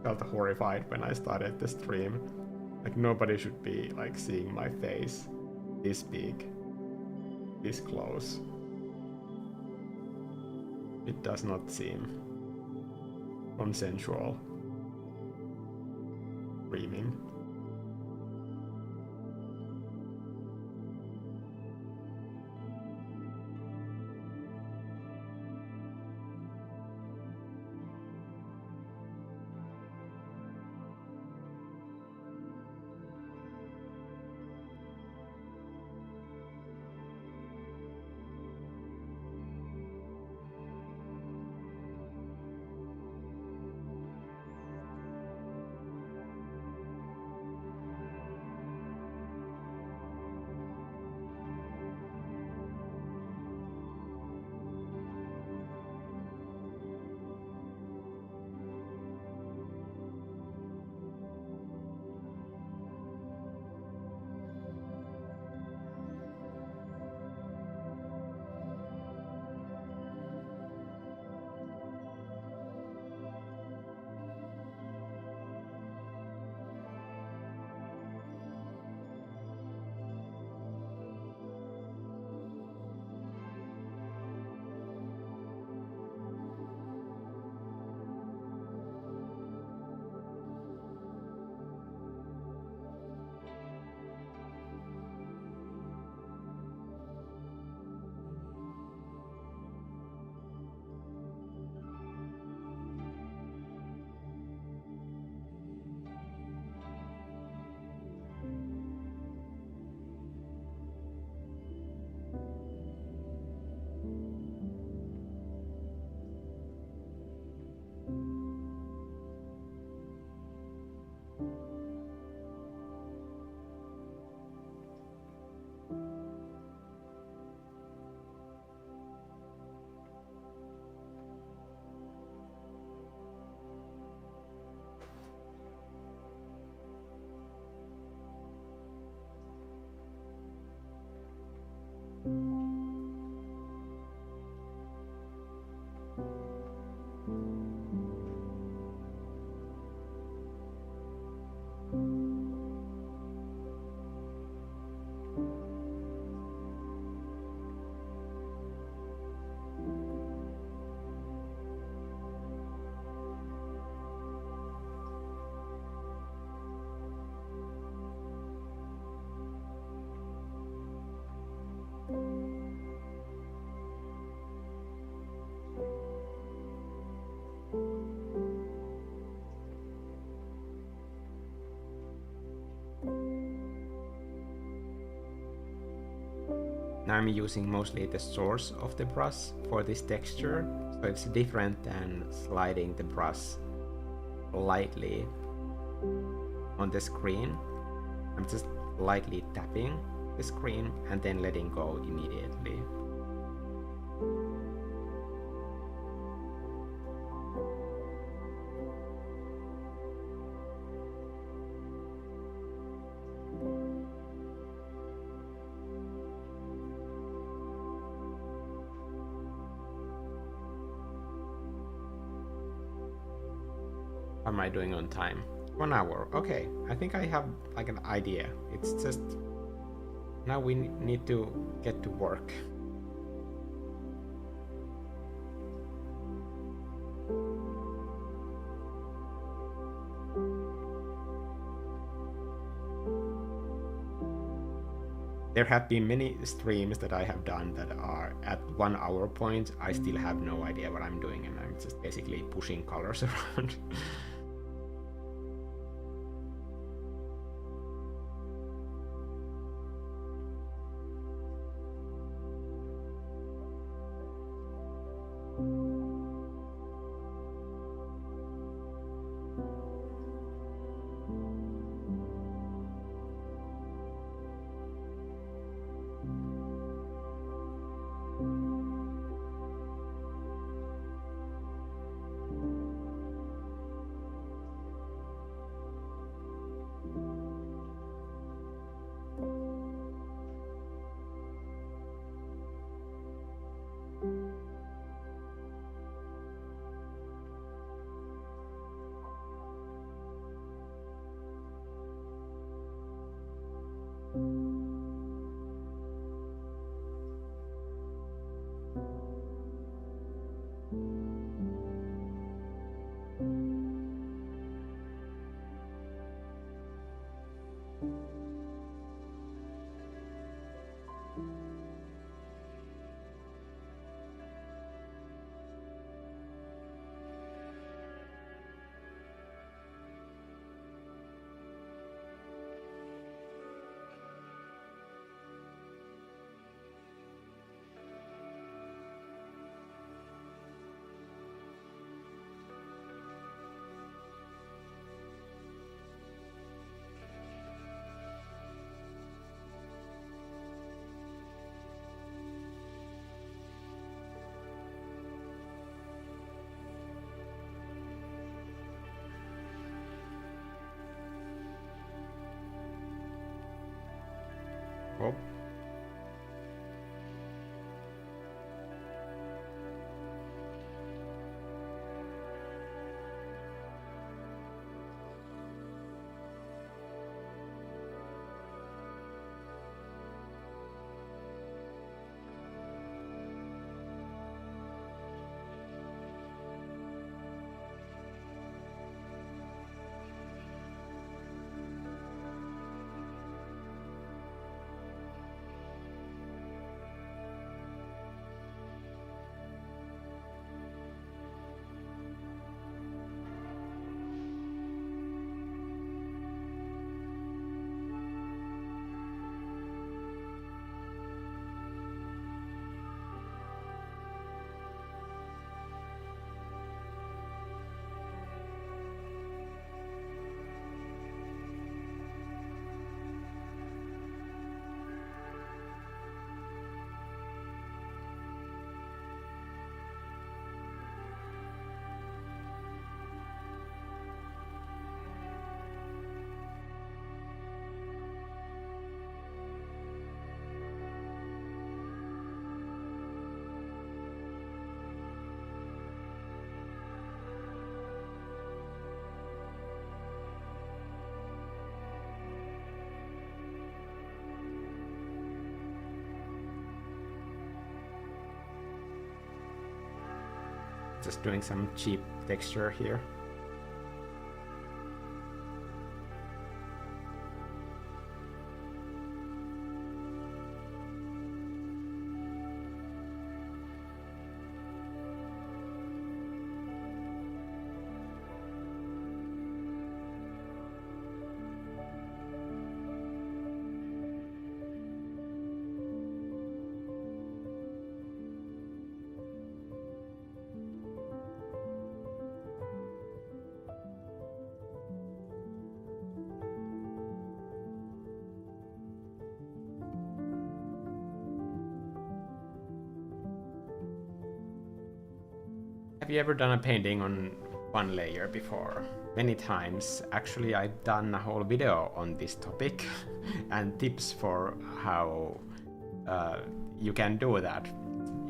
felt horrified when I started the stream. Like nobody should be like seeing my face this big. This close. It does not seem consensual. Dreaming. Now I'm using mostly the source of the brush for this texture, so it's different than sliding the brush lightly on the screen. I'm just lightly tapping the screen and then letting go immediately. How am I doing on time? 1 hour. Okay, I think I have like an idea. It's just now we need to get to work. There have been many streams that I have done that are at 1 hour point. I still have no idea what I'm doing, and I'm just basically pushing colors around. Oh. Just doing some cheap texture here. Have you ever done a painting on one layer before? Many times. Actually, I've done a whole video on this topic and tips for how you can do that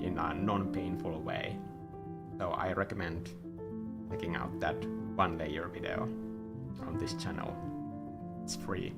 in a non-painful way. So I recommend checking out that one layer video on this channel. It's free.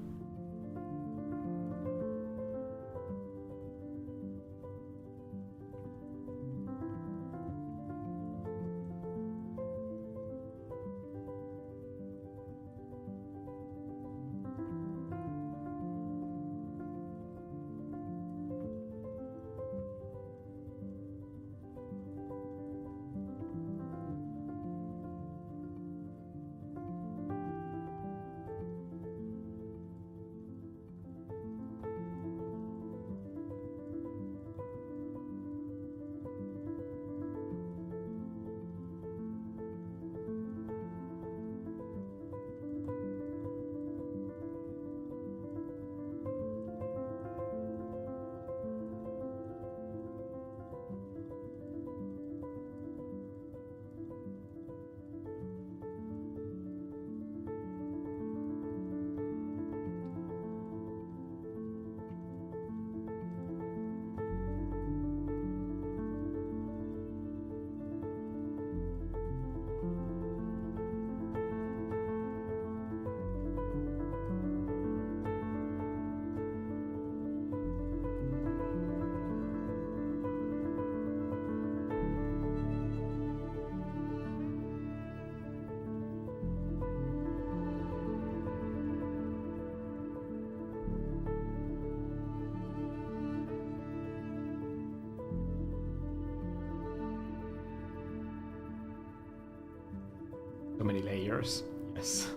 So many layers, yes.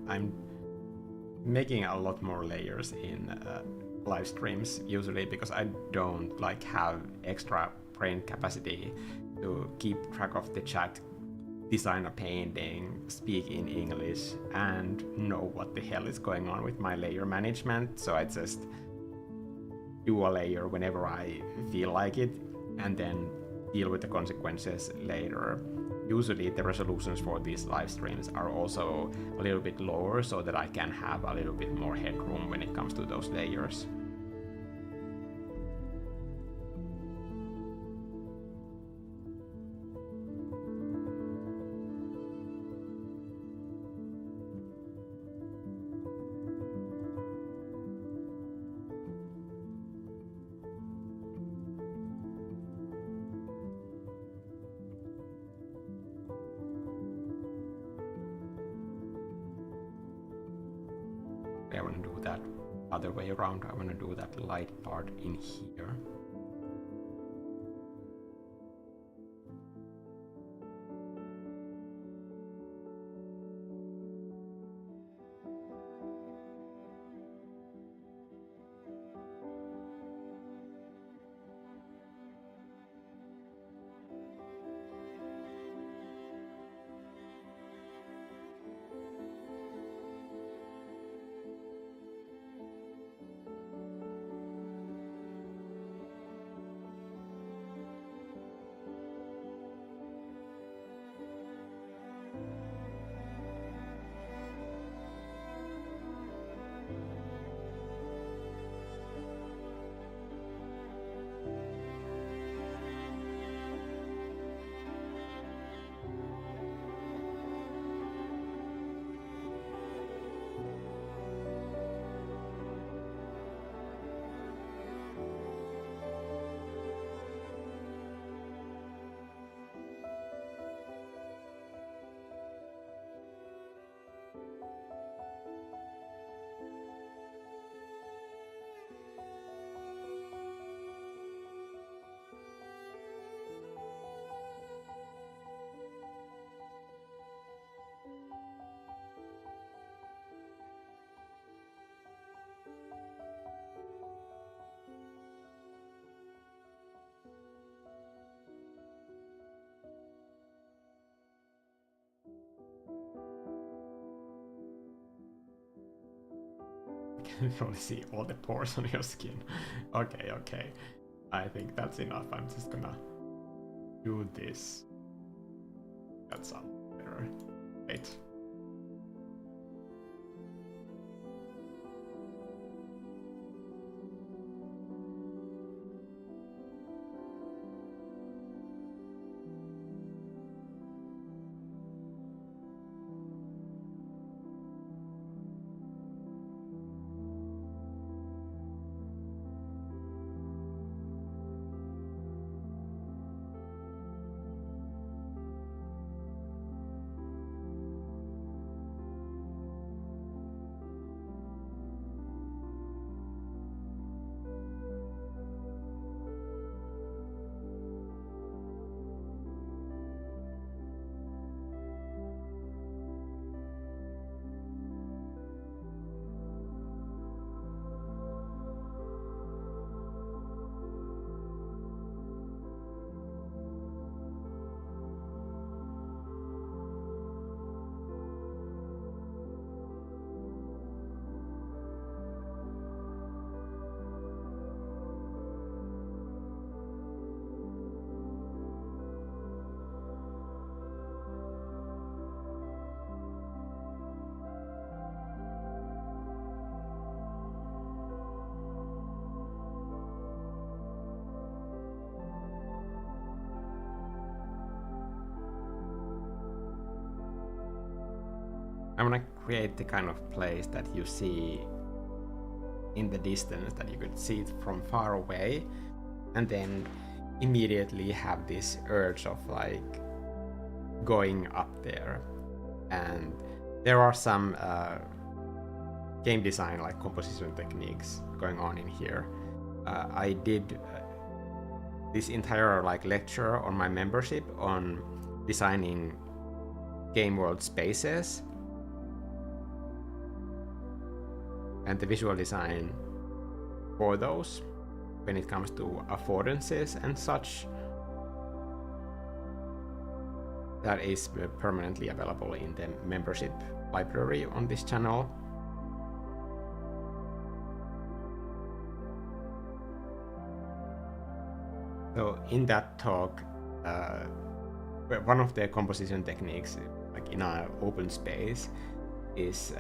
I'm making a lot more layers in live streams usually because I don't like have extra brain capacity to keep track of the chat, design a painting, speak in English, and know what the hell is going on with my layer management. So I just do a layer whenever I feel like it, and then deal with the consequences later. Usually the resolutions for these live streams are also a little bit lower so that I can have a little bit more headroom when it comes to those layers. I want to do that other way around. I want to do that light part in here. You can only see all the pores on your skin. Okay, okay. I think that's enough. I'm just gonna do this. That sounds better. Wait. I want to create the kind of place that you see in the distance, that you could see it from far away, and then immediately have this urge of like going up there. And there are some game design, like composition techniques going on in here. I did this entire like lecture on my membership on designing game world spaces. And the visual design for those when it comes to affordances and such. That is permanently available in the membership library on this channel. So in that talk, one of the composition techniques, like in an open space, is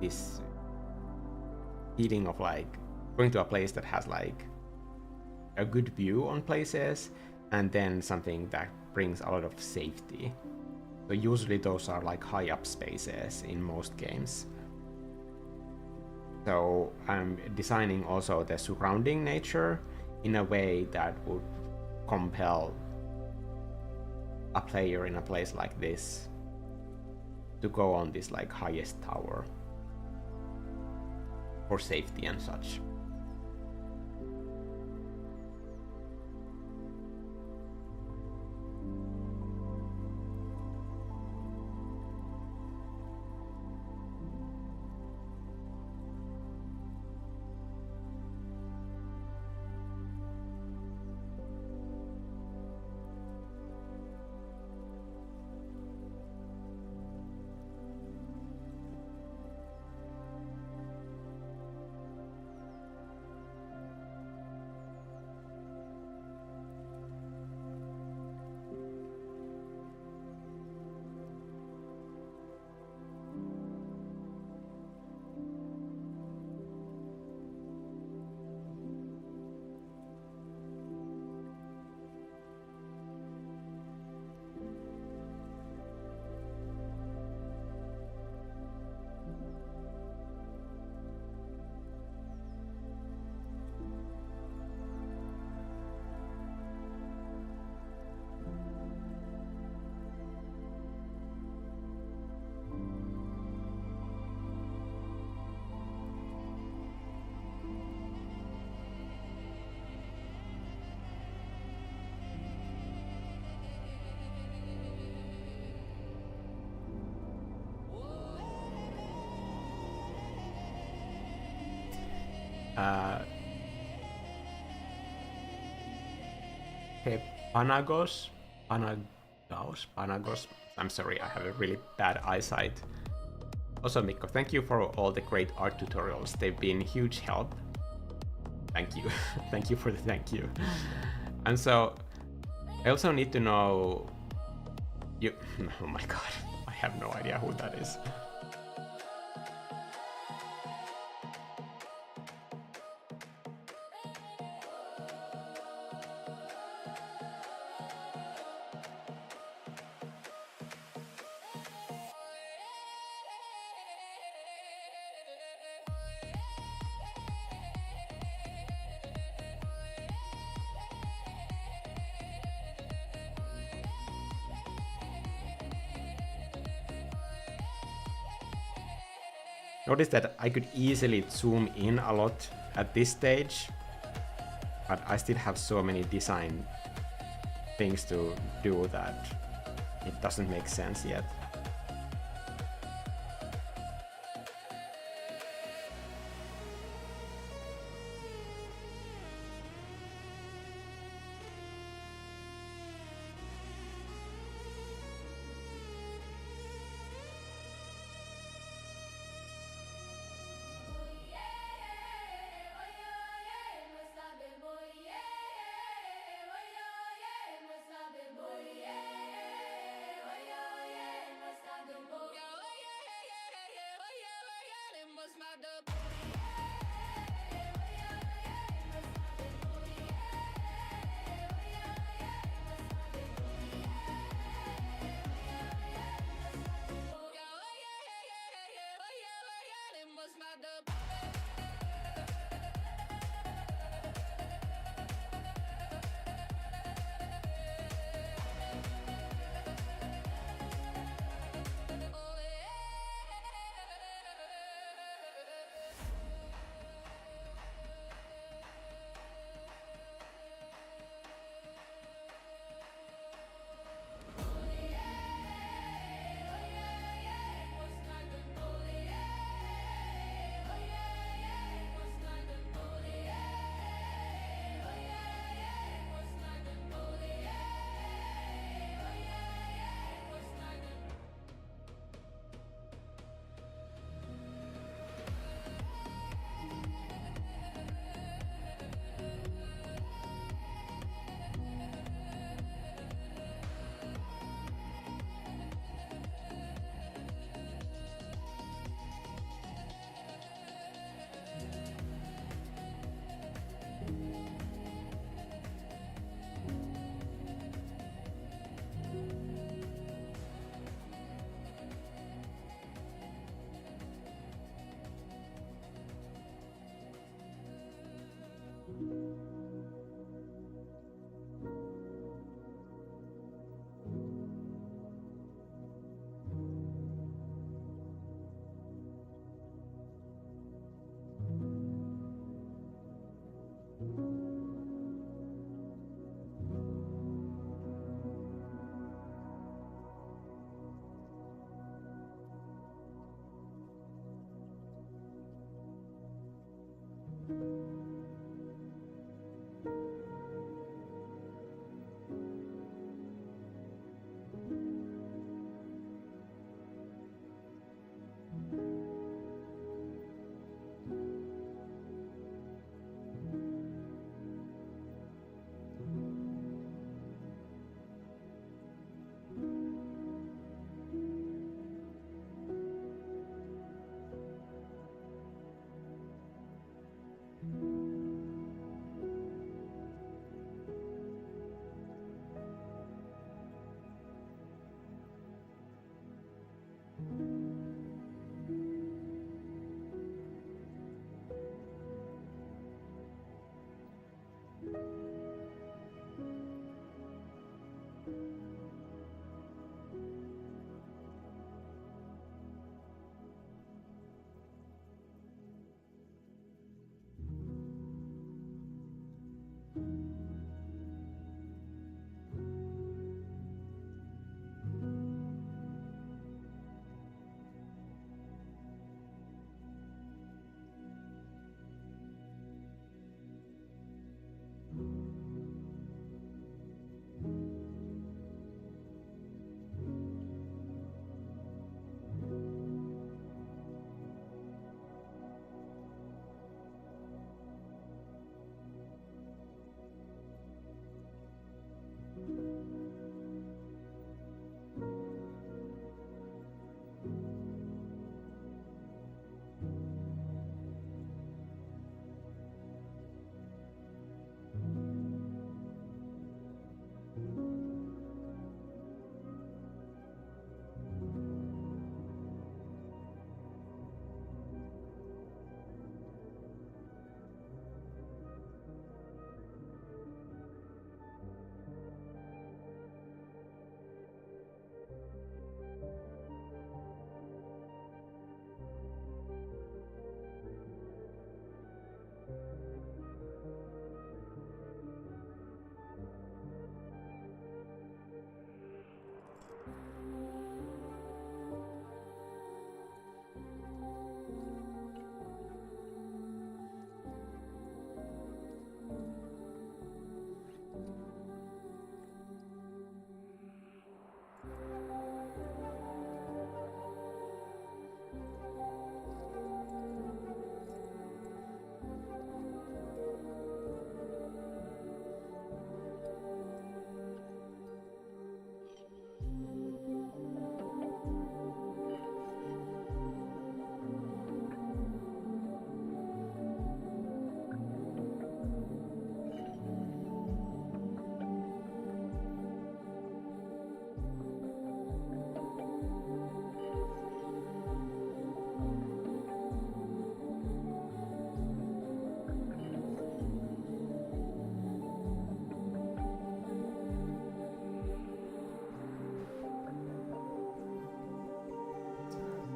this feeling of like going to a place that has like a good view on places, and then something that brings a lot of safety. So usually those are like high up spaces in most games. So I'm designing also the surrounding nature in a way that would compel a player in a place like this to go on this like highest tower for safety and such. Panagos. I'm sorry, I have a really bad eyesight. Also, Mikko, thank you for all the great art tutorials. They've been huge help. Thank you. Thank you for the thank you. And so I also need to know you. Oh my god, I have no idea who that is. Notice that I could easily zoom in a lot at this stage, but I still have so many design things to do that it doesn't make sense yet.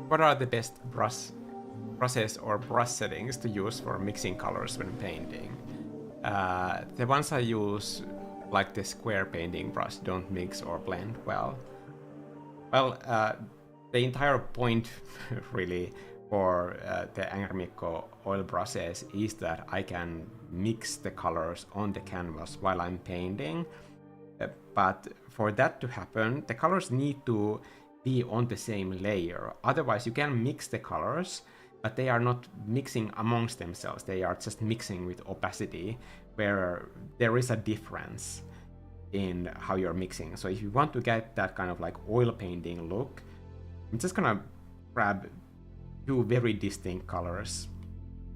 what are the best process or brush settings to use for mixing colors when painting? The ones I use, like the square painting brush, don't mix or blend well. Well, the entire point really for the AngryMikko oil brushes is that I can mix the colors on the canvas while I'm painting. But for that to happen, the colors need to be on the same layer. Otherwise, you can mix the colors, but they are not mixing amongst themselves. They are just mixing with opacity, where there is a difference in how you're mixing. So if you want to get that kind of like oil painting look, I'm just gonna grab two very distinct colors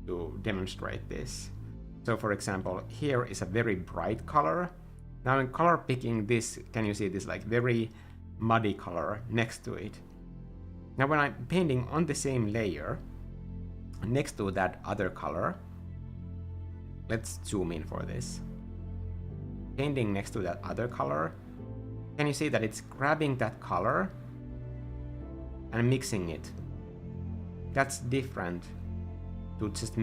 to demonstrate this. So for example, here is a very bright color. Now in color picking this, can you see this like very muddy color next to it? Now when I'm painting on the same layer, next to that other color, let's zoom in for this. Painting next to that other color, can you see that it's grabbing that color and mixing it? That's different to just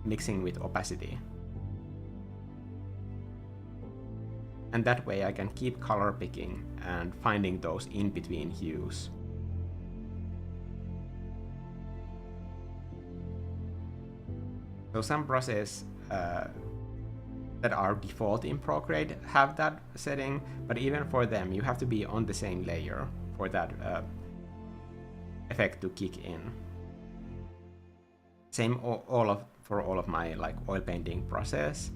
mixing with opacity. And that way I can keep color picking and finding those in between hues. So some brushes that are default in Procreate have that setting, but even for them you have to be on the same layer for that effect to kick in. Same for all of my like oil painting process,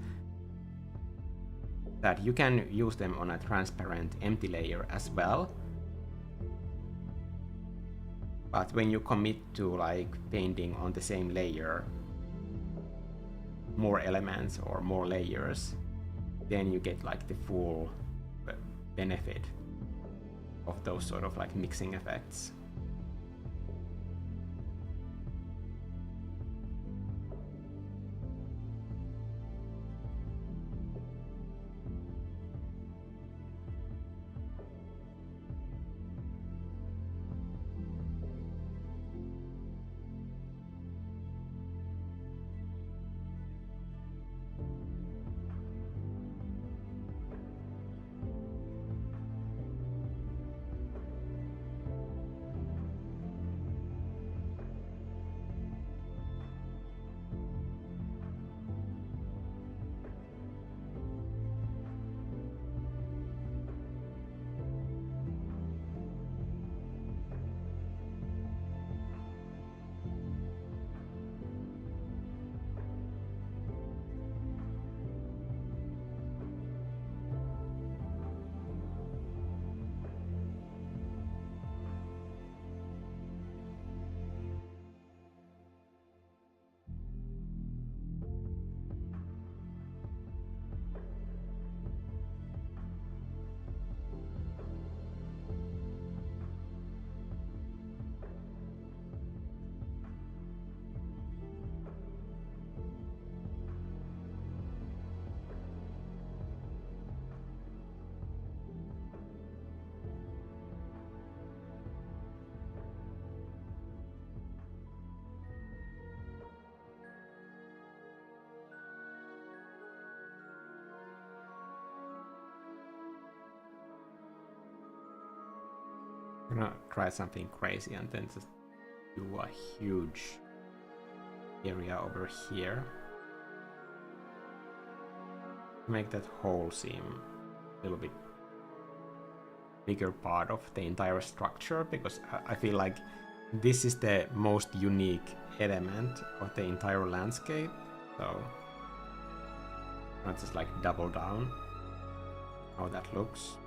that you can use them on a transparent empty layer as well. But when you commit to like painting on the same layer more elements or more layers, then you get like the full benefit of those sort of like mixing effects. I'm gonna try something crazy and then just do a huge area over here. Make that hole seem a little bit bigger part of the entire structure, because I feel like this is the most unique element of the entire landscape. So I'll just like double down how that looks.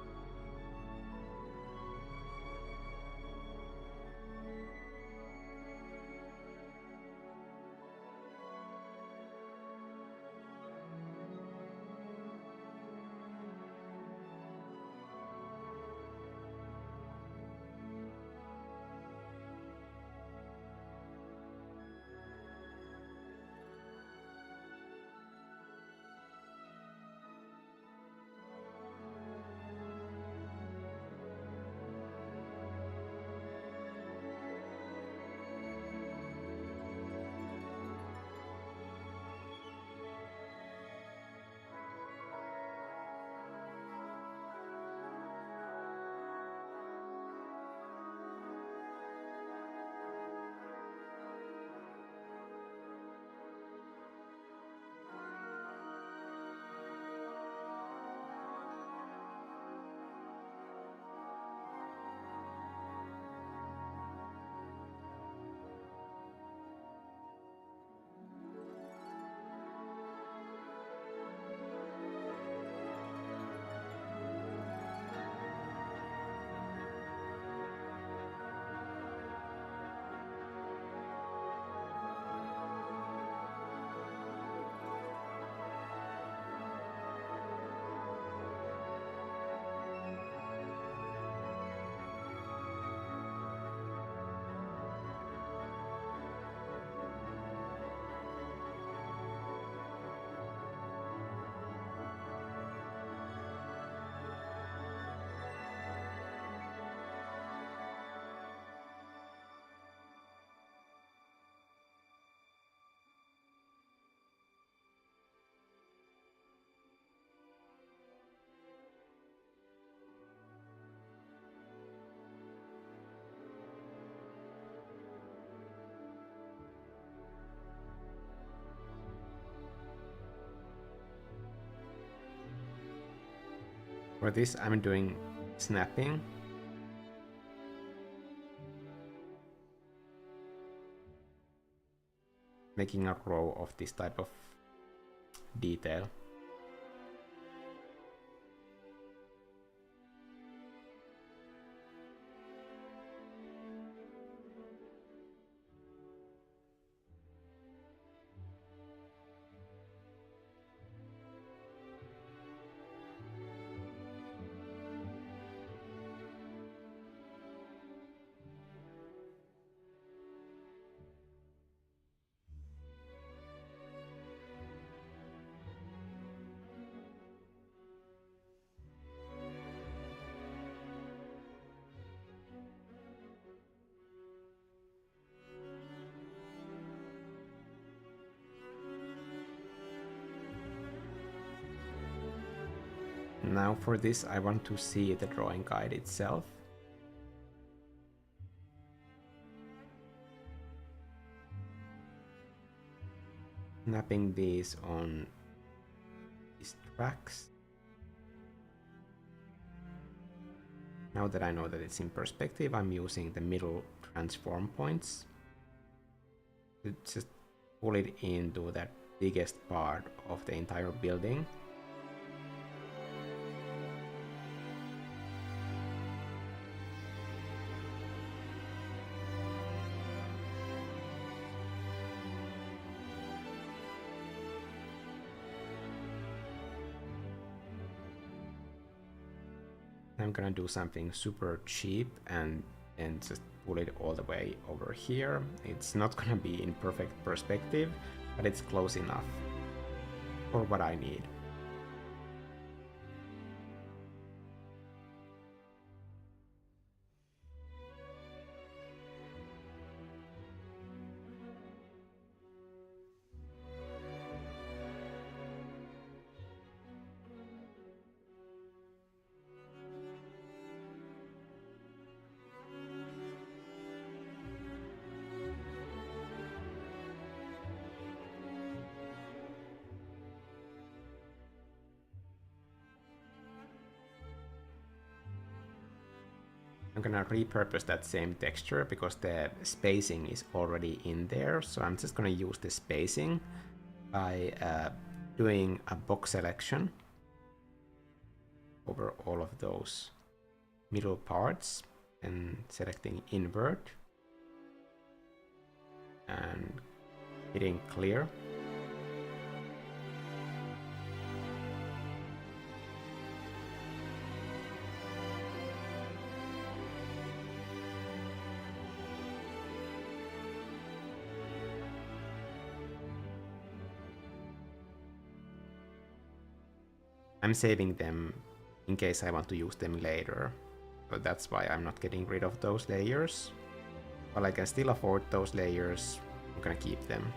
For this, I'm doing snapping. Making a row of this type of detail. Now for this, I want to see the drawing guide itself. Snapping these on these tracks. Now that I know that it's in perspective, I'm using the middle transform points to just pull it into that biggest part of the entire building. I'm gonna do something super cheap and just pull it all the way over here. It's not gonna be in perfect perspective, but it's close enough for what I need. I'm gonna repurpose that same texture because the spacing is already in there. So I'm just gonna use the spacing by doing a box selection over all of those middle parts and selecting invert and hitting clear. I'm saving them in case I want to use them later, so that's why I'm not getting rid of those layers. While I can still afford those layers, I'm gonna keep them.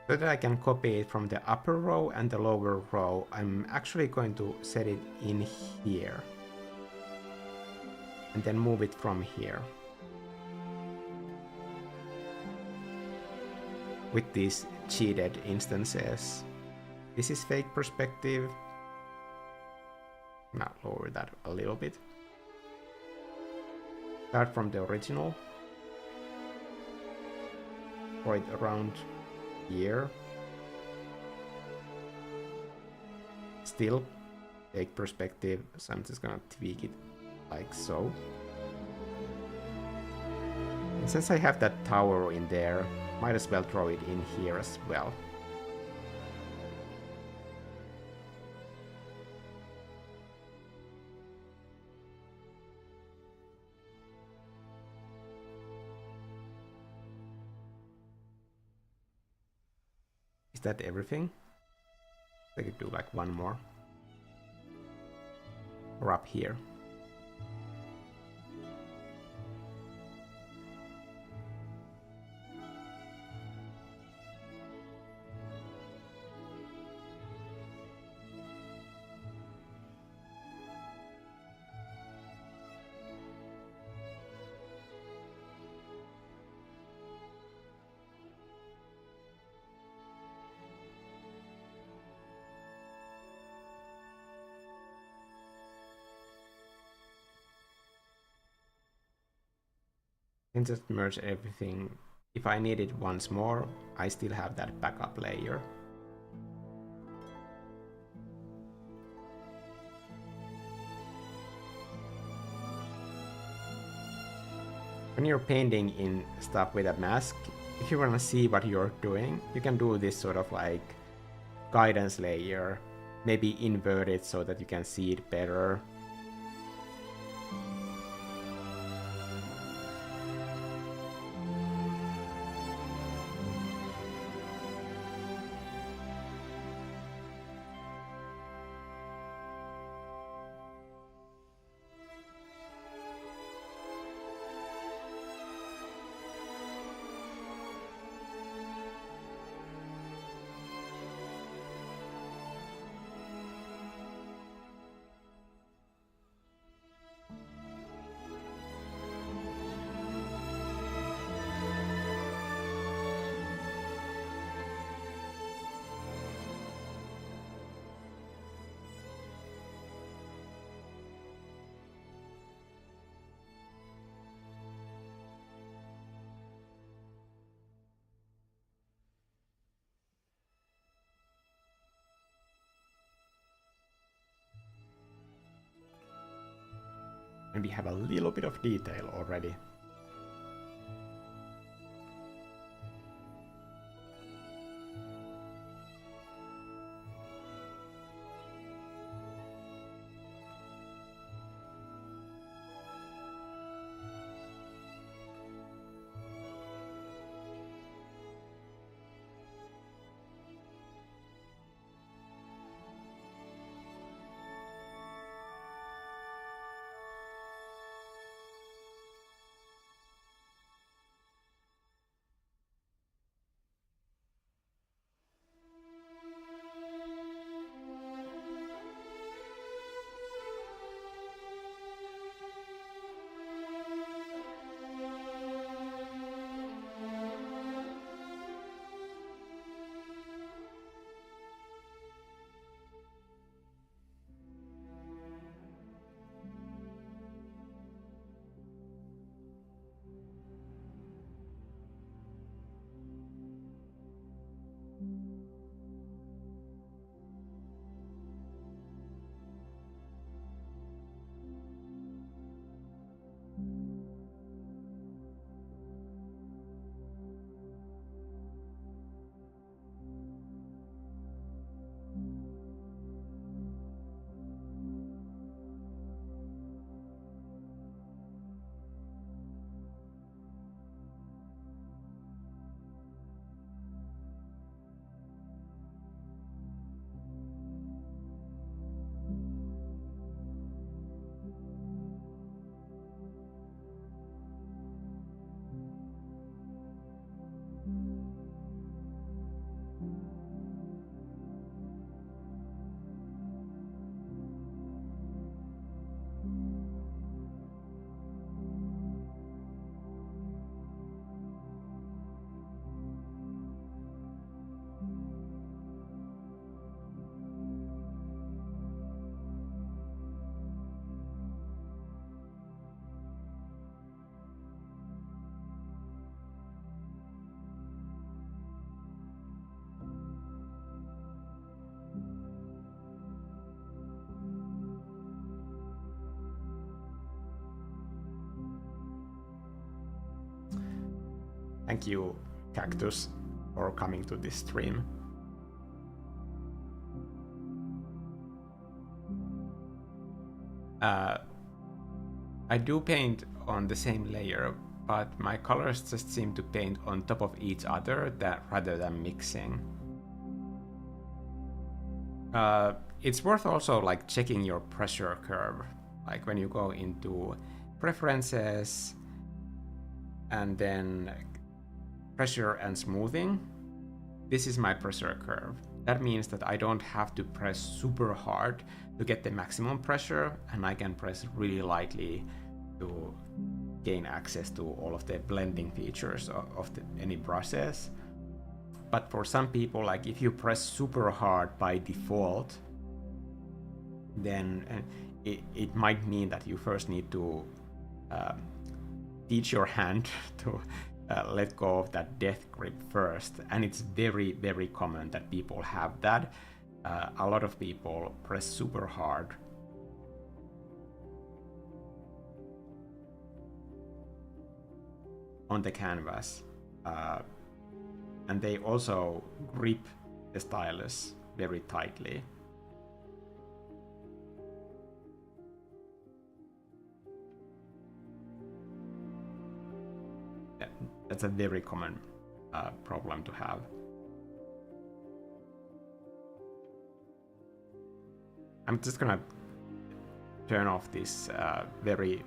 So that I can copy it from the upper row and the lower row, I'm actually going to set it in here and then move it from here with these cheated instances. This is fake perspective. Now lower that a little bit. Start from the original. Right around here. Still take perspective, so I'm just gonna tweak it like so. And since I have that tower in there, might as well throw it in here as well. that everything? I could do like one more. Or up here. And just merge everything. If I need it once more, I still have that backup layer. When you're painting in stuff with a mask, if you want to see what you're doing, you can do this sort of like guidance layer, maybe invert it so that you can see it better. And we have a little bit of detail already. Thank you, Cactus, for coming to this stream. I do paint on the same layer, but my colors just seem to paint on top of each other rather than mixing. It's worth also like checking your pressure curve, like when you go into preferences and then pressure and smoothing. This is my pressure curve. That means that I don't have to press super hard to get the maximum pressure, and I can press really lightly to gain access to all of the blending features of any process. But for some people, like if you press super hard by default, then it might mean that you first need to teach your hand to let go of that death grip first. And it's very, very common that people have that. A lot of people press super hard on the canvas. And they also grip the stylus very tightly. That's a very common problem to have. I'm just gonna turn off this very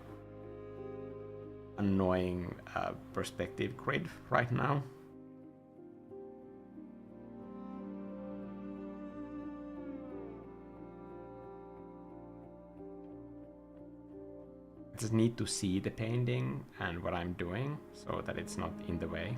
annoying perspective grid right now. I just need to see the painting and what I'm doing so that it's not in the way.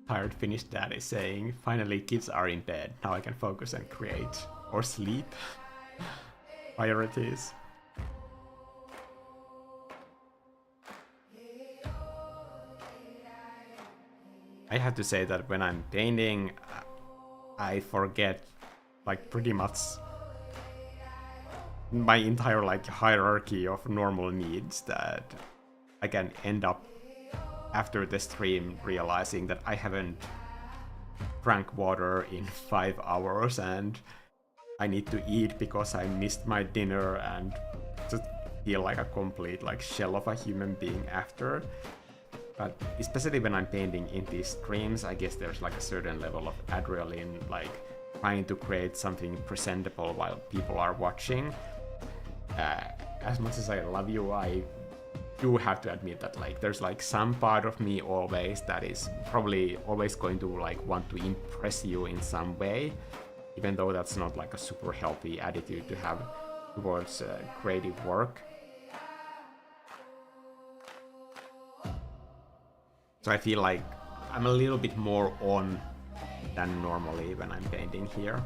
Tired Finnish dad is saying, finally kids are in bed, now I can focus and create or sleep. Priorities. I have to say that when I'm painting, I forget like pretty much my entire like hierarchy of normal needs, that I can end up after the stream realizing that I haven't drank water in 5 hours and I need to eat because I missed my dinner, and just feel like a complete like shell of a human being after. But especially when I'm painting in these streams, I guess there's like a certain level of adrenaline like trying to create something presentable while people are watching. As much as I love you, I do have to admit that like there's like some part of me always that is probably always going to like want to impress you in some way, even though that's not like a super healthy attitude to have towards creative work. So I feel like I'm a little bit more on than normally when I'm painting here.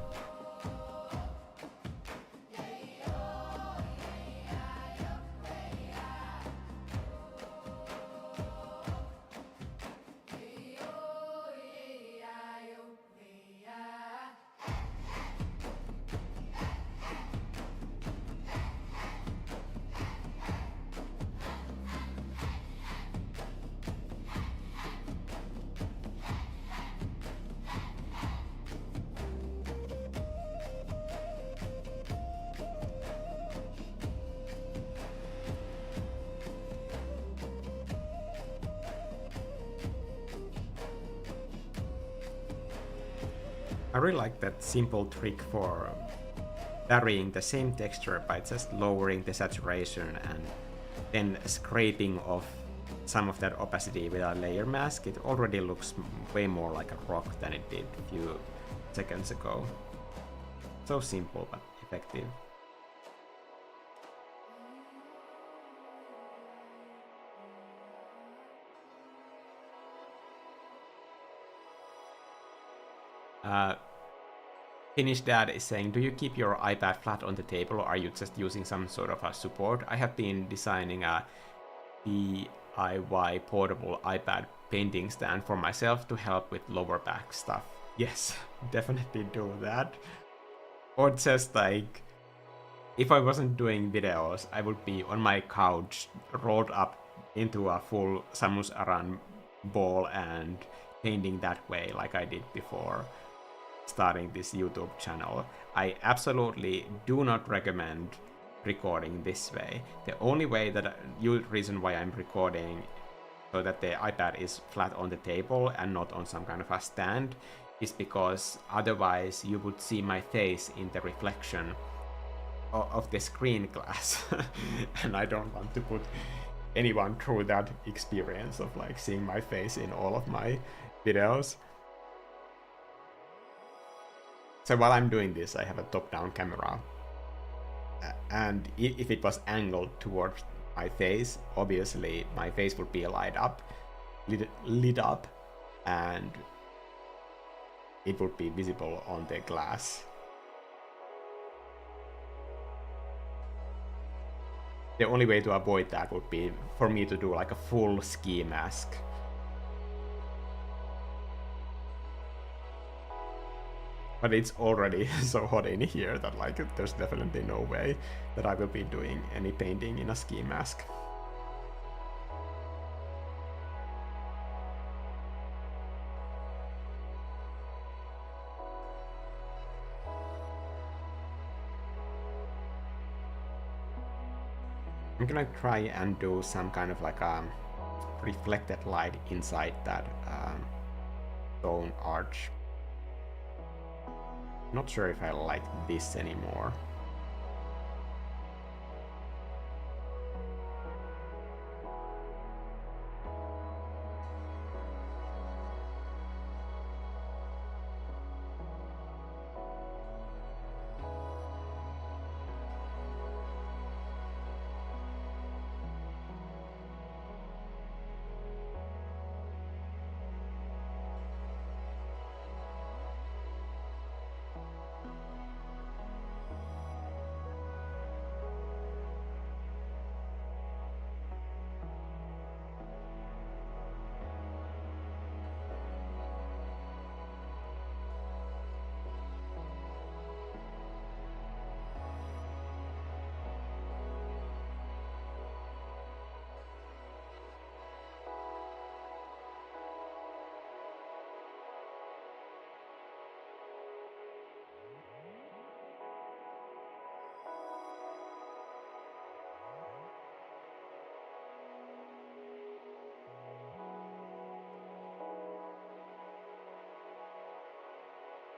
I really like that simple trick for varying the same texture by just lowering the saturation and then scraping off some of that opacity with a layer mask. It already looks way more like a rock than it did a few seconds ago. So simple but effective. Finnish Dad is saying, do you keep your iPad flat on the table or are you just using some sort of a support? I have been designing a DIY portable iPad painting stand for myself to help with lower back stuff. Yes, definitely do that. Or just like, if I wasn't doing videos, I would be on my couch rolled up into a full Samus Aran ball and painting that way like I did before starting this YouTube channel. I absolutely do not recommend recording this way. The only way that reason why I'm recording so that the iPad is flat on the table and not on some kind of a stand is because otherwise you would see my face in the reflection of the screen glass. And I don't want to put anyone through that experience of like seeing my face in all of my videos. So while I'm doing this, I have a top-down camera, and if it was angled towards my face, obviously my face would be lit up, and it would be visible on the glass. The only way to avoid that would be for me to do like a full ski mask. But it's already so hot in here that like there's definitely no way that I will be doing any painting in a ski mask. I'm gonna try and do some kind of like a reflected light inside that stone arch. Not sure if I like this anymore.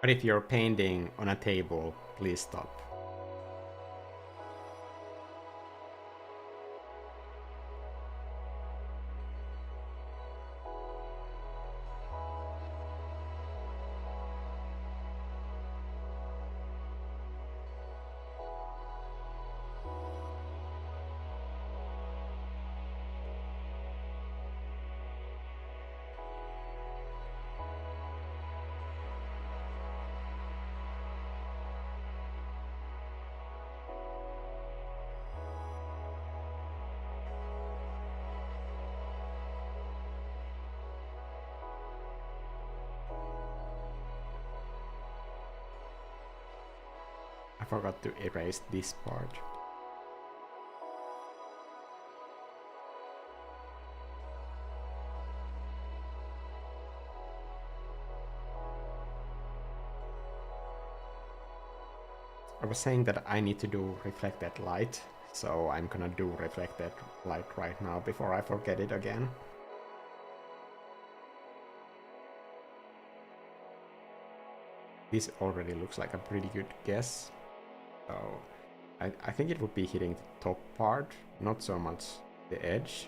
But if you're painting on a table, please stop. I forgot to erase this part. I was saying that I need to do reflected light, so I'm gonna do reflected light right now before I forget it again. This already looks like a pretty good guess. So I think it would be hitting the top part, not so much the edge.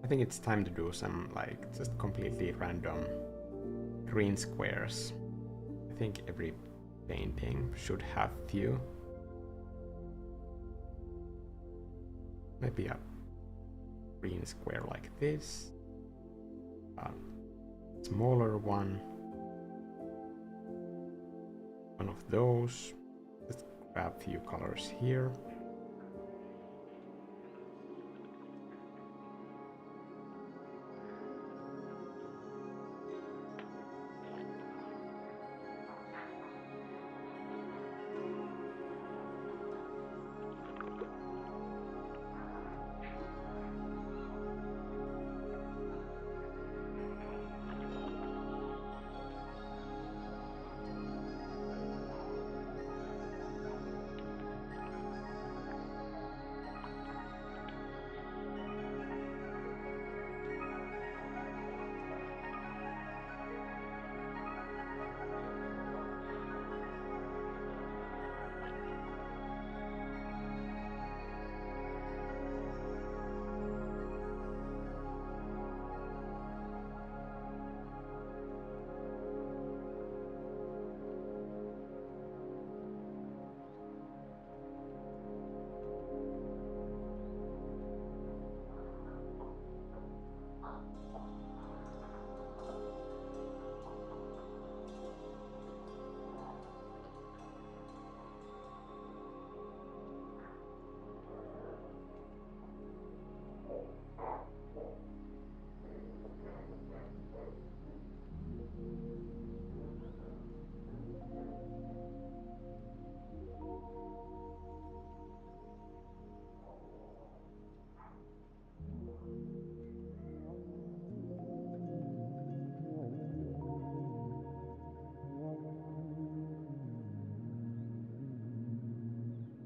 I think it's time to do some like just completely random green squares. I think every painting should have few. Maybe a green square like this. A smaller one. One of those. Let's grab a few colors here.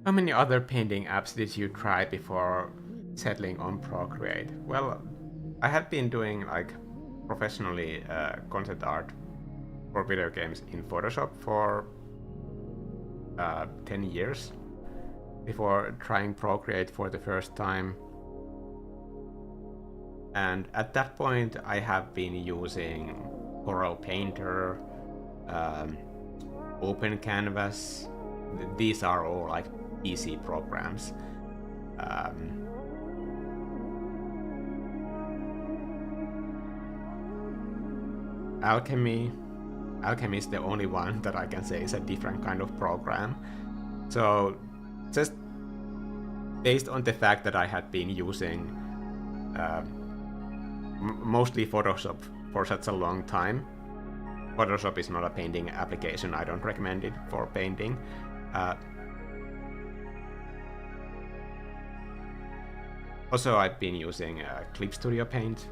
How many other painting apps did you try before settling on Procreate? Well, I had been doing like professionally concept art for video games in Photoshop for 10 years before trying Procreate for the first time. And at that point, I have been using Coral Painter, Open Canvas. These are all like PC programs. Alchemy is the only one that I can say is a different kind of program. So just based on the fact that I had been using mostly Photoshop for such a long time. Photoshop is not a painting application. I don't recommend it for painting. Also, I've been using Clip Studio Paint,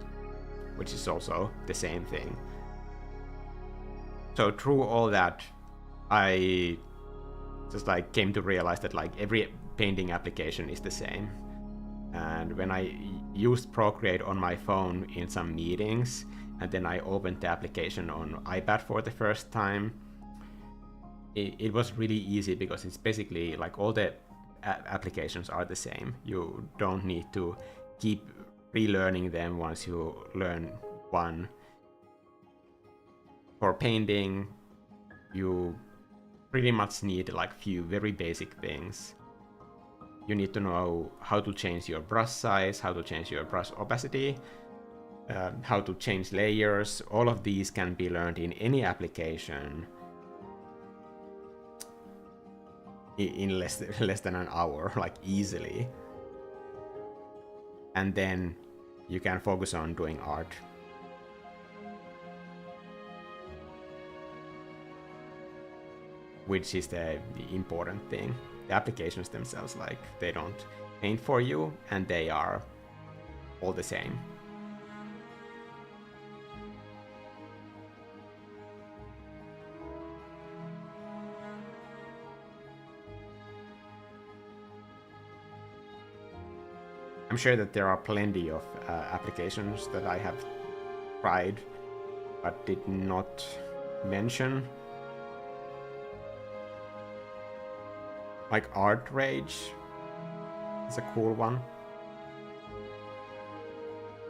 which is also the same thing. So through all that, I just like came to realize that like every painting application is the same. And when I used Procreate on my phone in some meetings, and then I opened the application on iPad for the first time, it was really easy because it's basically like all the applications are the same. You don't need to keep relearning them once you learn one. For painting, you pretty much need like few very basic things. You need to know how to change your brush size, how to change your brush opacity, how to change layers. All of these can be learned in any application in less than an hour, like easily. And then you can focus on doing art. Which is the important thing. The applications themselves, like, they don't paint for you, and they are all the same. I'm sure that there are plenty of applications that I have tried but did not mention. Like Art Rage is a cool one.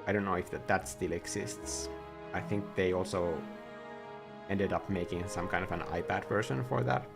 I don't know if that still exists. I think they also ended up making some kind of an iPad version for that.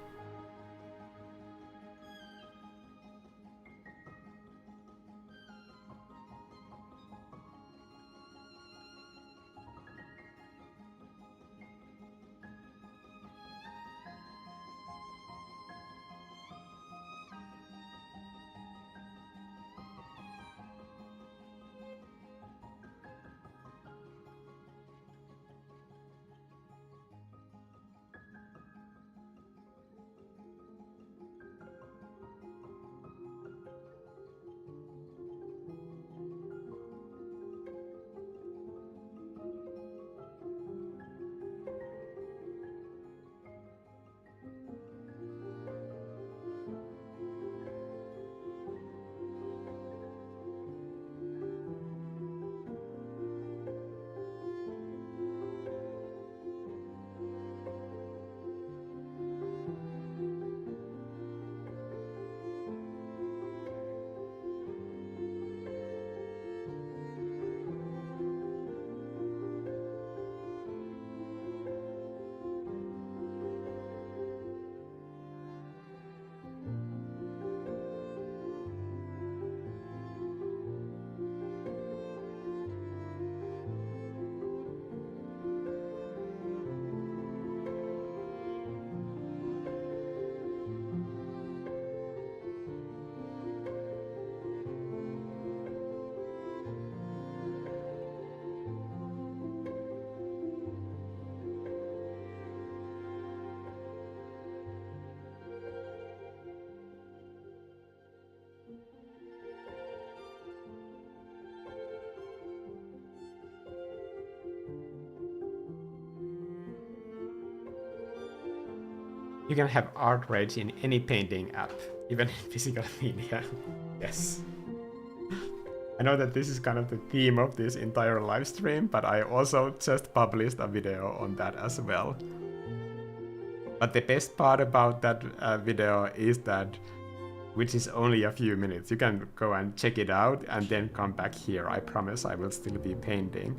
You can have art rage in any painting app, even in physical media. Yes. I know that this is kind of the theme of this entire live stream, but I also just published a video on that as well. But the best part about that video is that, which is only a few minutes, you can go and check it out and then come back here. I promise I will still be painting.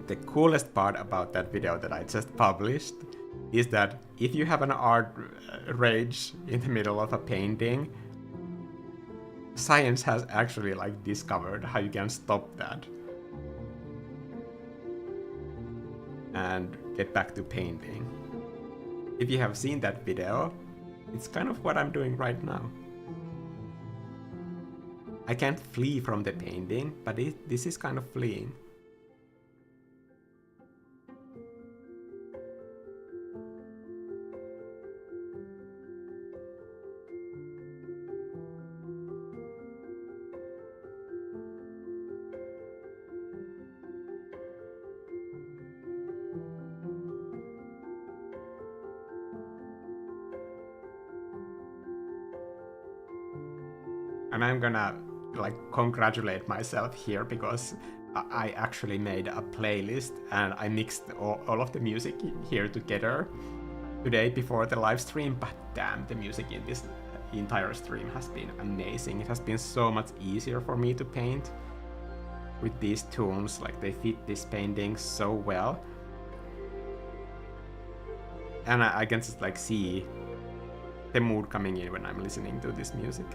The coolest part about that video that I just published is that if you have an art rage in the middle of a painting, science has actually like discovered how you can stop that and get back to painting. If you have seen that video, it's kind of what I'm doing right now. I can't flee from the painting, but this is kind of fleeing. And I'm gonna like congratulate myself here because I actually made a playlist and I mixed all of the music here together today before the live stream, but damn, the music in this entire stream has been amazing. It has been so much easier for me to paint with these tunes, like they fit this painting so well. And I can just like see the mood coming in when I'm listening to this music.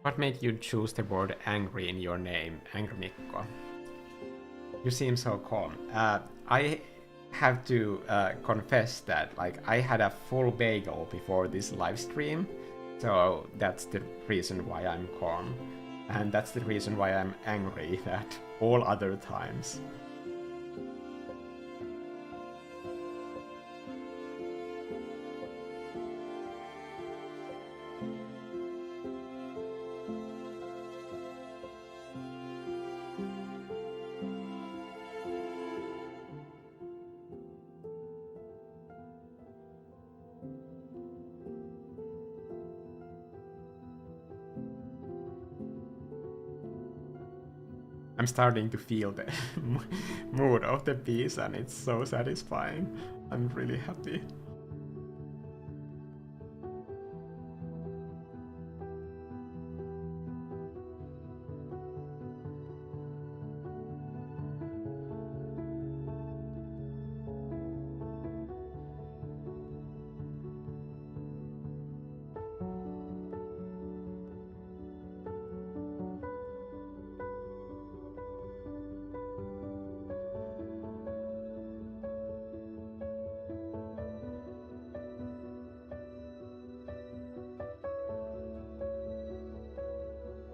What made you choose the word angry in your name, AngryMikko? You seem so calm. I have to confess that like I had a full bagel before this live stream, so that's the reason why I'm calm, and that's the reason why I'm angry at all other times. I'm starting to feel the mood of the piece, and it's so satisfying. I'm really happy.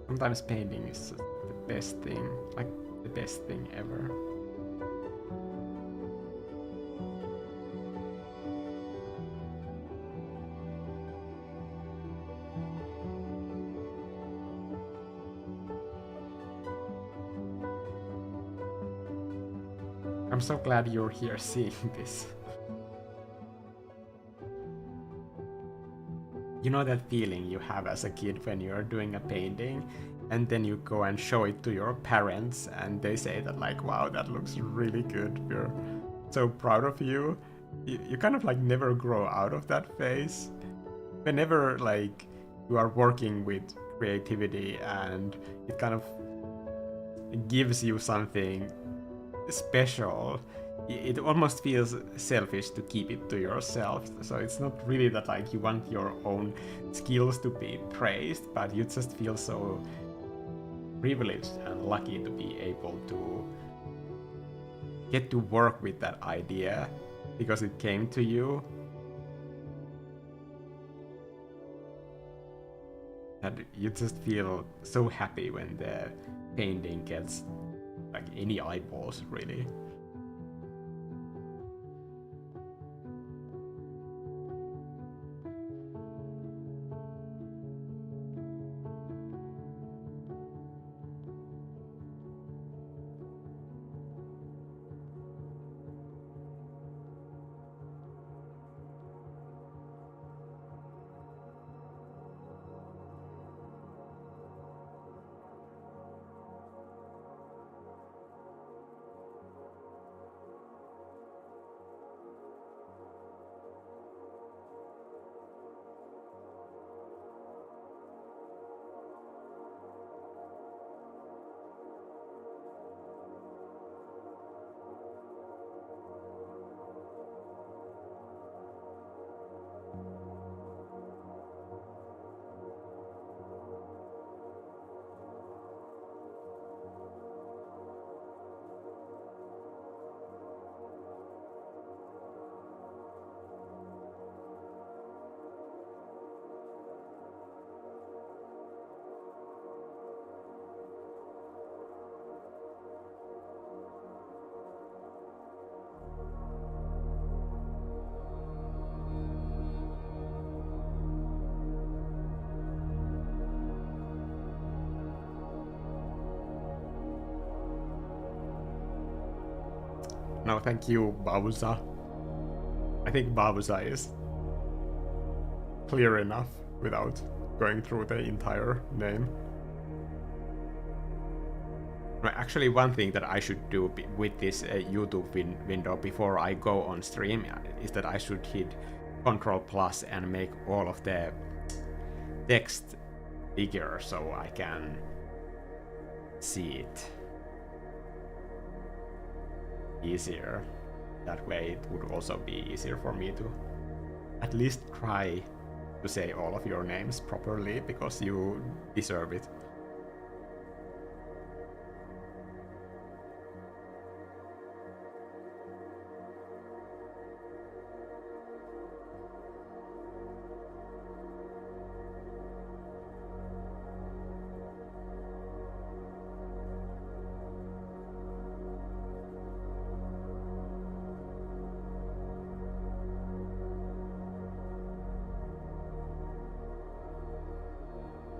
Sometimes painting is just the best thing, like the best thing ever. I'm so glad you're here seeing this. You know that feeling you have as a kid when you're doing a painting and then you go and show it to your parents and they say that like, wow, that looks really good, we're so proud of you. You kind of like never grow out of that phase. Whenever like you are working with creativity and it kind of gives you something special, it almost feels selfish to keep it to yourself. So it's not really that like you want your own skills to be praised, but you just feel so privileged and lucky to be able to get to work with that idea because it came to you. And you just feel so happy when the painting gets like any eyeballs, really. No, thank you, Bauza. I think Bauza is clear enough without going through the entire name. Right, actually, one thing that I should do with this YouTube window before I go on stream is that I should hit Ctrl+ and make all of the text bigger so I can see it easier. That way it would also be easier for me to at least try to say all of your names properly because you deserve it.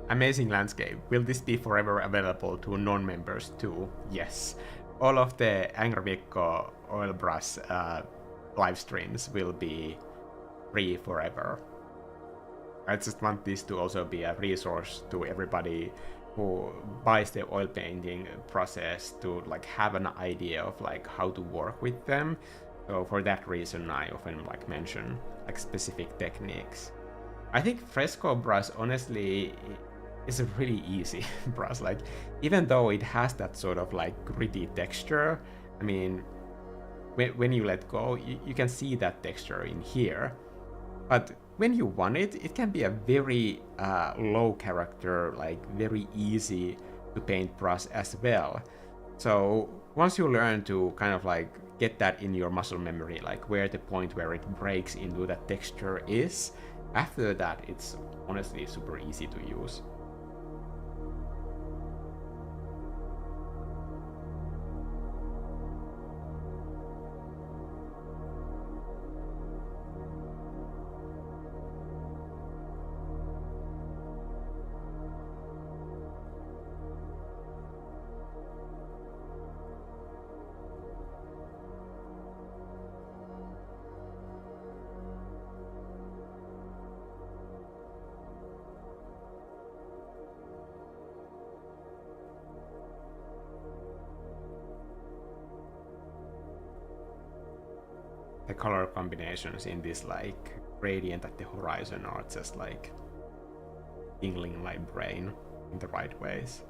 Amazing landscape. Will this be forever available to non-members too? Yes. All of the AngryMikko oil brush live streams will be free forever. I just want this to also be a resource to everybody who buys the oil painting process to like have an idea of like how to work with them. So for that reason, I often like mention like specific techniques. I think Fresco brush honestly is a really easy brush. Like even though it has that sort of like gritty texture, I mean, when you let go, you can see that texture in here. But when you want it, it can be a very low character, like very easy to paint brush as well. So once you learn to kind of like get that in your muscle memory, like where the point where it breaks into that texture is, after that it's honestly super easy to use. The color combinations in this like gradient at the horizon are just like tingling my brain in the right ways.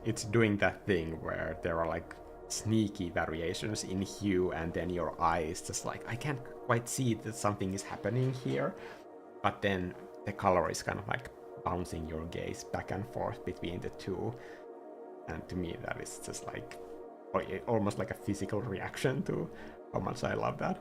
It's doing that thing where there are like sneaky variations in hue and then your eye is just like, I can't quite see that something is happening here, but then the color is kind of like bouncing your gaze back and forth between the two, and to me that is just like almost like a physical reaction to how much I love that.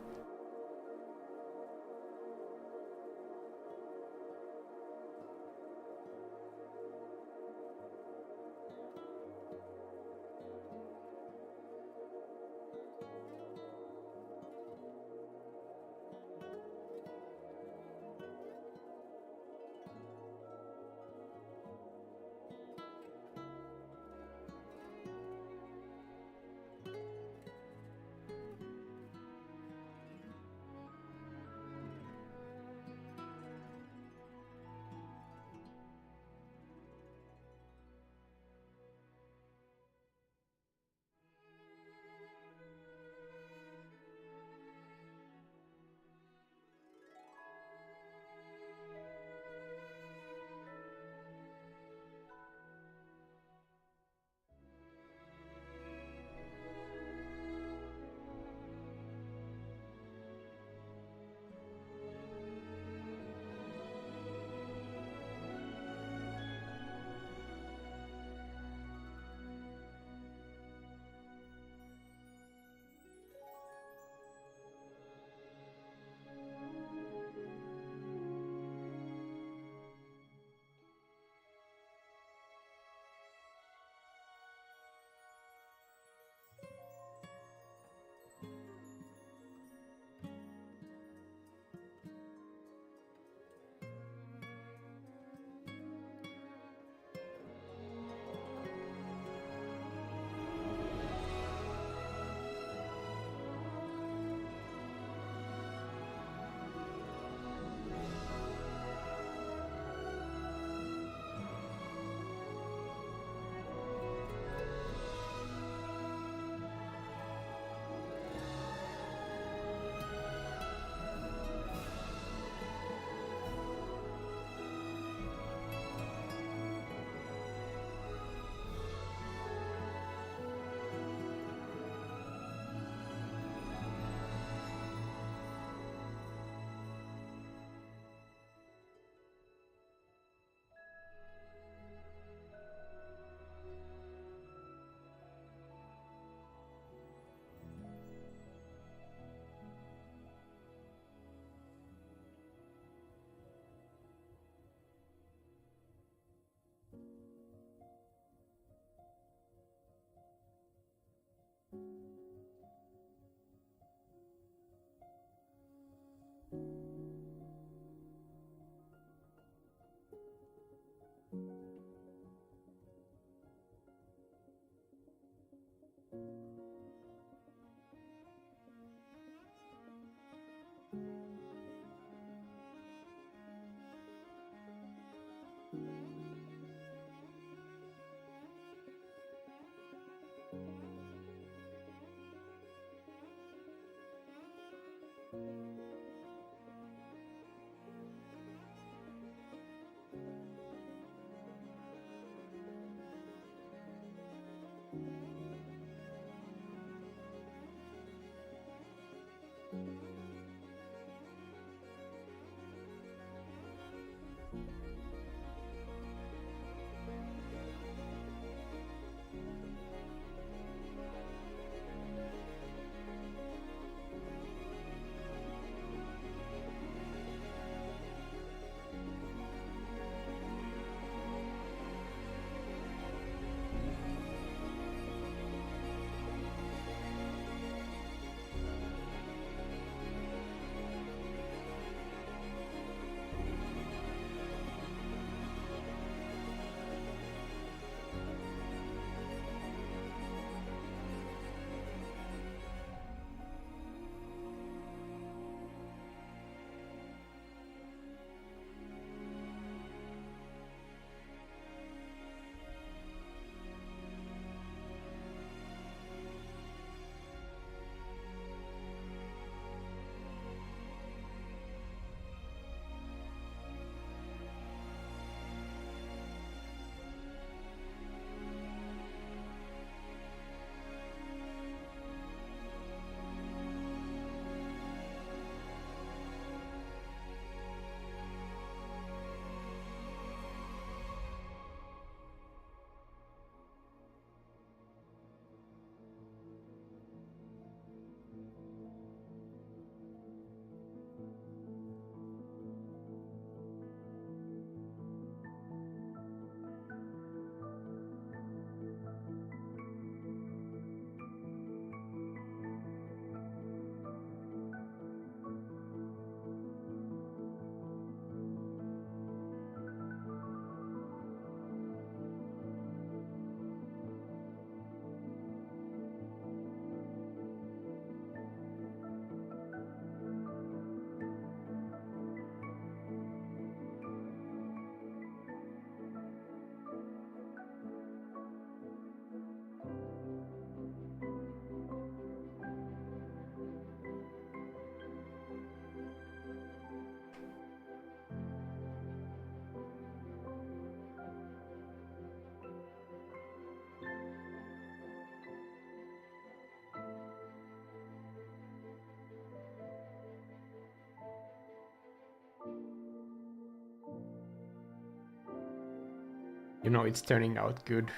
you know it's turning out good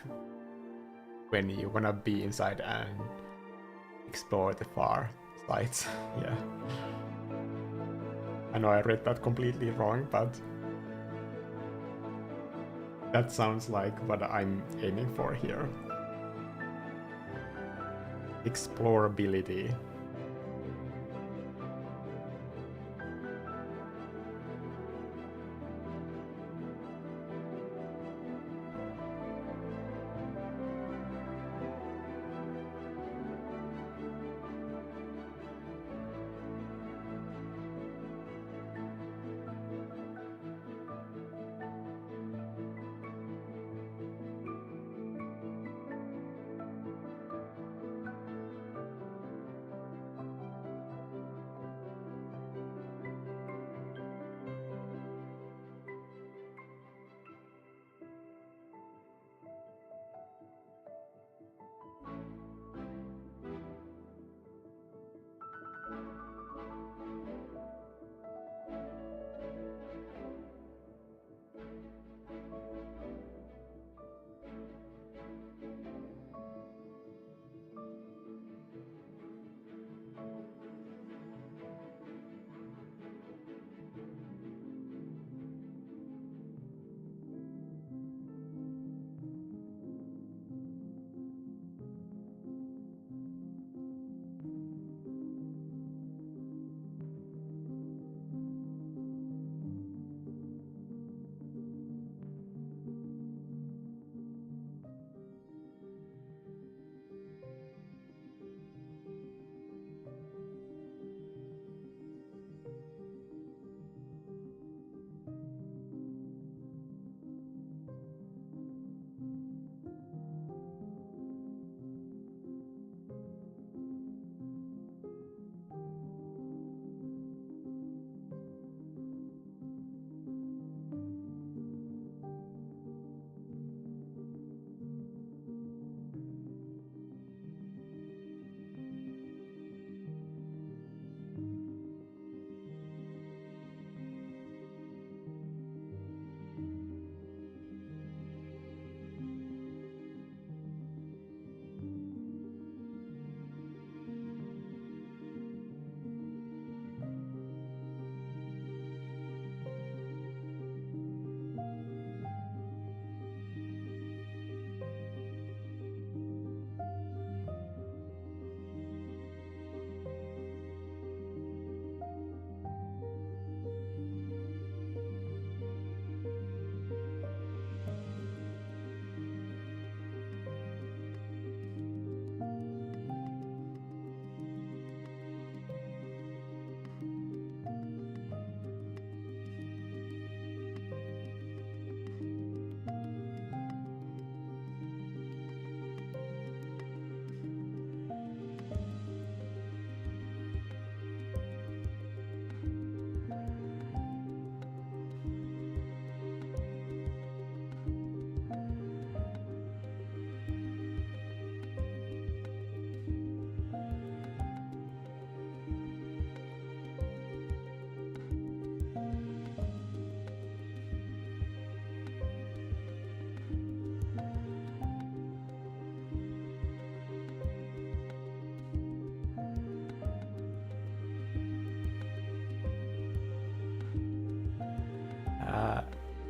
when you wanna be inside and explore the far sites. Yeah. I know I read that completely wrong, but that sounds like what I'm aiming for here. Explorability.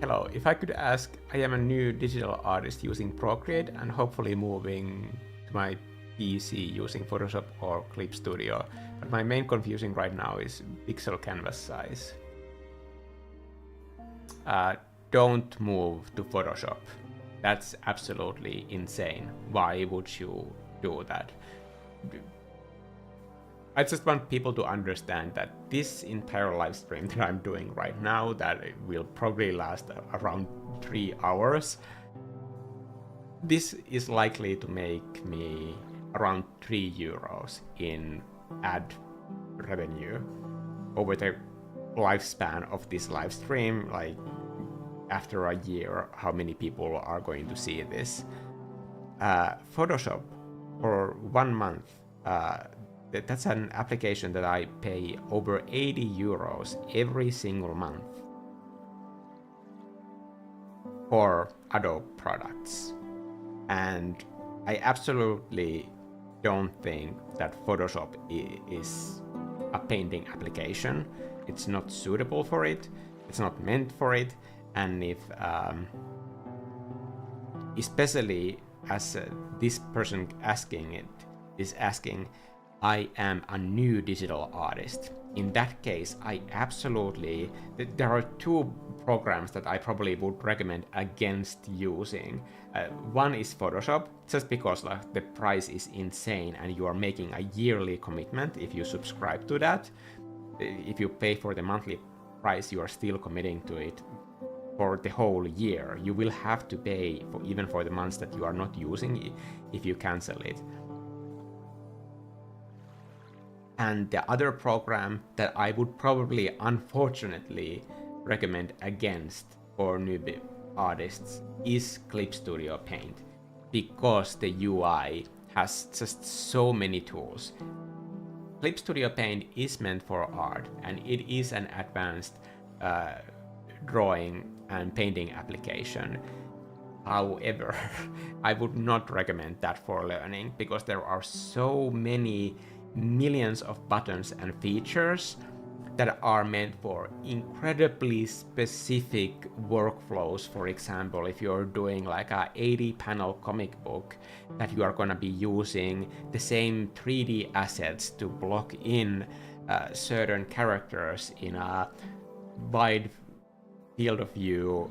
Hello, if I could ask, I am a new digital artist using Procreate and hopefully moving to my PC using Photoshop or Clip Studio, but my main confusion right now is pixel canvas size. Don't move to Photoshop. That's absolutely insane. Why would you do that? I just want people to understand that this entire live stream that I'm doing right now, that it will probably last around 3 hours, this is likely to make me around 3 euros in ad revenue over the lifespan of this live stream. Like, after a year, how many people are going to see this? Photoshop for 1 month, that's an application that I pay over 80 euros every single month. for Adobe products. And I absolutely don't think that Photoshop is a painting application. It's not suitable for it. It's not meant for it. And if, especially as this person is asking, I am a new digital artist. In that case, there are two programs that I probably would recommend against using. One is Photoshop, just because like, the price is insane and you are making a yearly commitment if you subscribe to that. If you pay for the monthly price, you are still committing to it for the whole year. You will have to pay even for the months that you are not using it if you cancel it. And the other program that I would probably, unfortunately, recommend against for newbie artists is Clip Studio Paint, because the UI has just so many tools. Clip Studio Paint is meant for art, and it is an advanced drawing and painting application. However, I would not recommend that for learning, because there are so many millions of buttons and features that are meant for incredibly specific workflows. For example, if you're doing like a 80 panel comic book, that you are going to be using the same 3D assets to block in certain characters in a wide field of view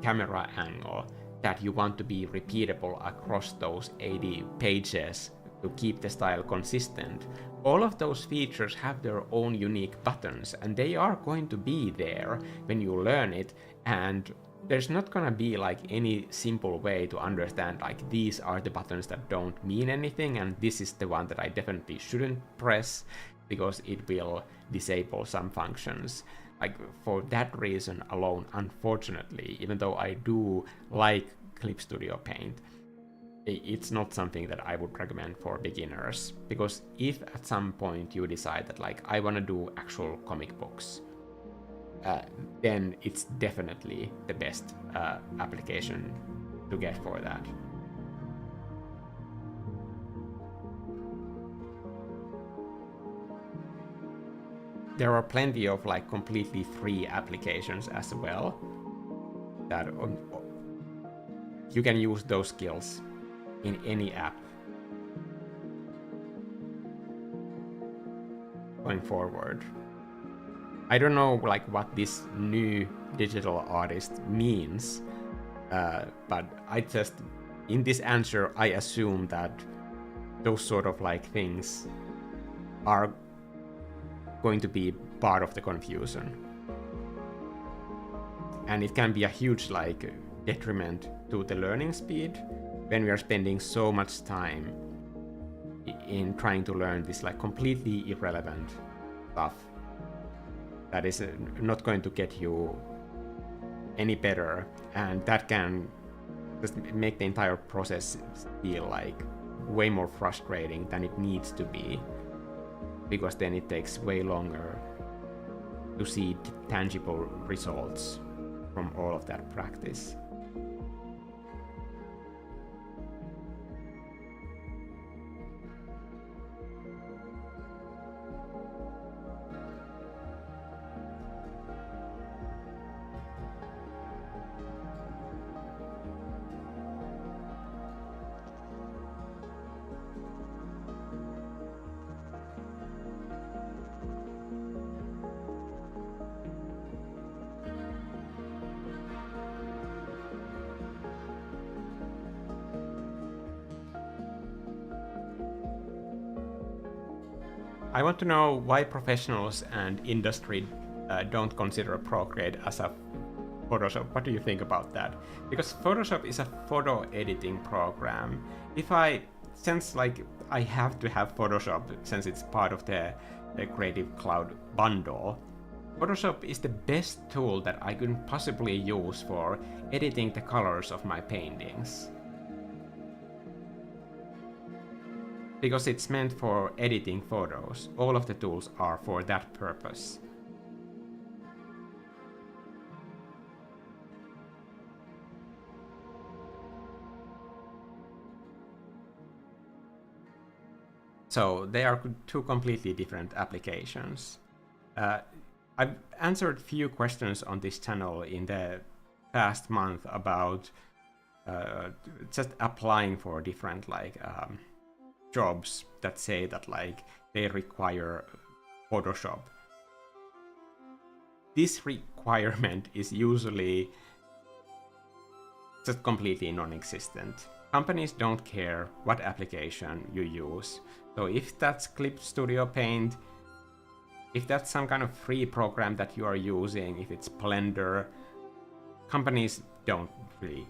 camera angle, that you want to be repeatable across those 80 pages to keep the style consistent. All of those features have their own unique buttons, and they are going to be there when you learn it, and there's not gonna be like any simple way to understand like these are the buttons that don't mean anything and this is the one that I definitely shouldn't press because it will disable some functions. Like for that reason alone, unfortunately, even though I do like Clip Studio Paint, it's not something that I would recommend for beginners, because if at some point you decide that like I want to do actual comic books, then it's definitely the best application to get for that. There are plenty of like completely free applications as well that you can use those skills in any app going forward. I don't know like what this new digital artist means, but I just, in this answer, I assume that those sort of like things are going to be part of the confusion. And it can be a huge like detriment to the learning speed when we are spending so much time in trying to learn this like completely irrelevant stuff that is not going to get you any better, and that can just make the entire process feel like way more frustrating than it needs to be, because then it takes way longer to see tangible results from all of that practice. I want to know why professionals and industry don't consider Procreate as a Photoshop. What do you think about that? Because Photoshop is a photo editing program. Since like I have to have Photoshop since it's part of the Creative Cloud bundle, Photoshop is the best tool that I could possibly use for editing the colors of my paintings. Because it's meant for editing photos. All of the tools are for that purpose. So they are two completely different applications. I've answered few questions on this channel in the past month about just applying for different jobs that say that they require Photoshop. This requirement is usually just completely non-existent. Companies don't care what application you use. So if that's Clip Studio Paint, if that's some kind of free program that you are using, if it's Blender, companies don't really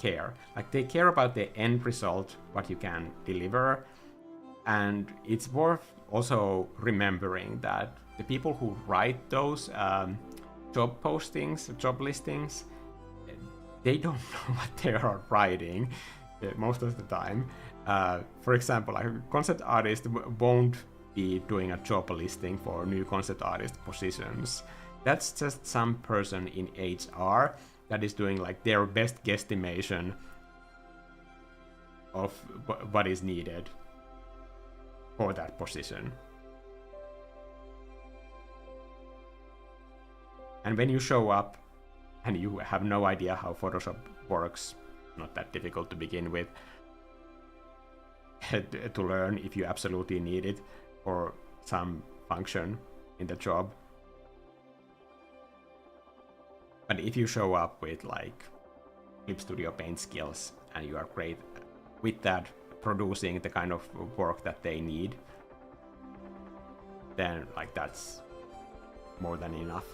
care. They care about the end result, what you can deliver. And it's worth also remembering that the people who write those job postings, job listings, they don't know what they are writing most of the time. For example, a concept artist won't be doing a job listing for new concept artist positions. That's just some person in HR that is doing their best guesstimation of what is needed for that position. And when you show up and you have no idea how Photoshop works, not that difficult to begin with, to learn if you absolutely need it for some function in the job. But if you show up with Clip Studio Paint skills and you are great with that, producing the kind of work that they need, then that's more than enough.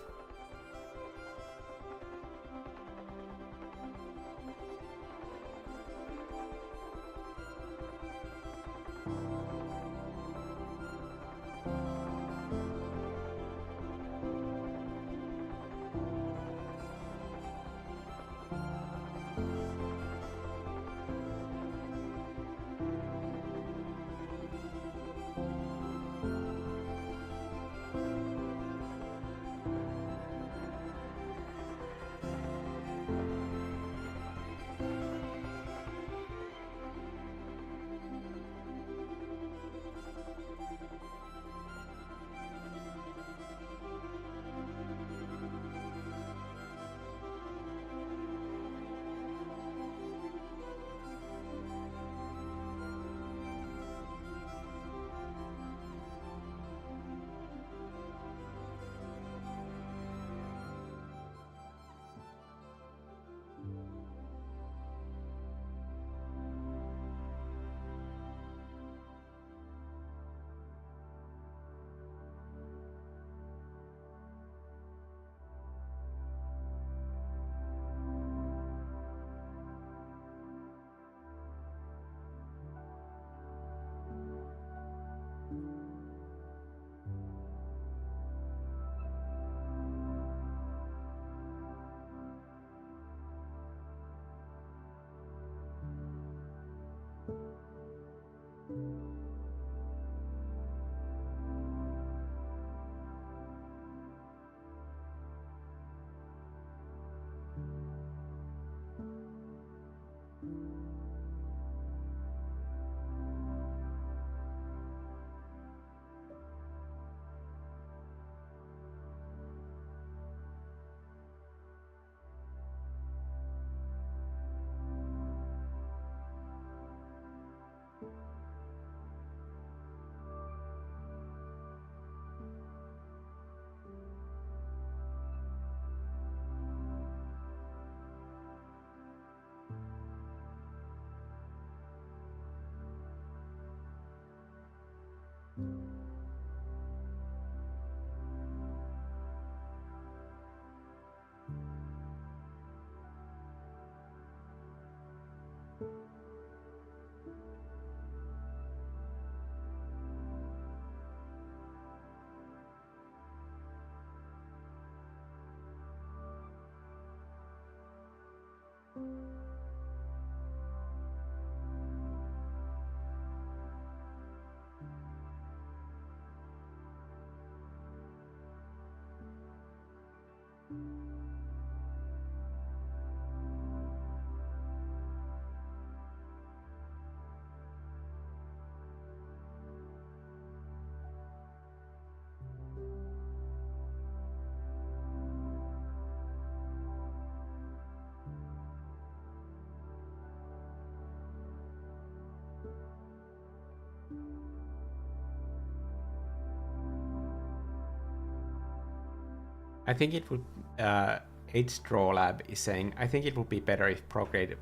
I think it would. HDrawLab is saying, I think it would be better if Procreate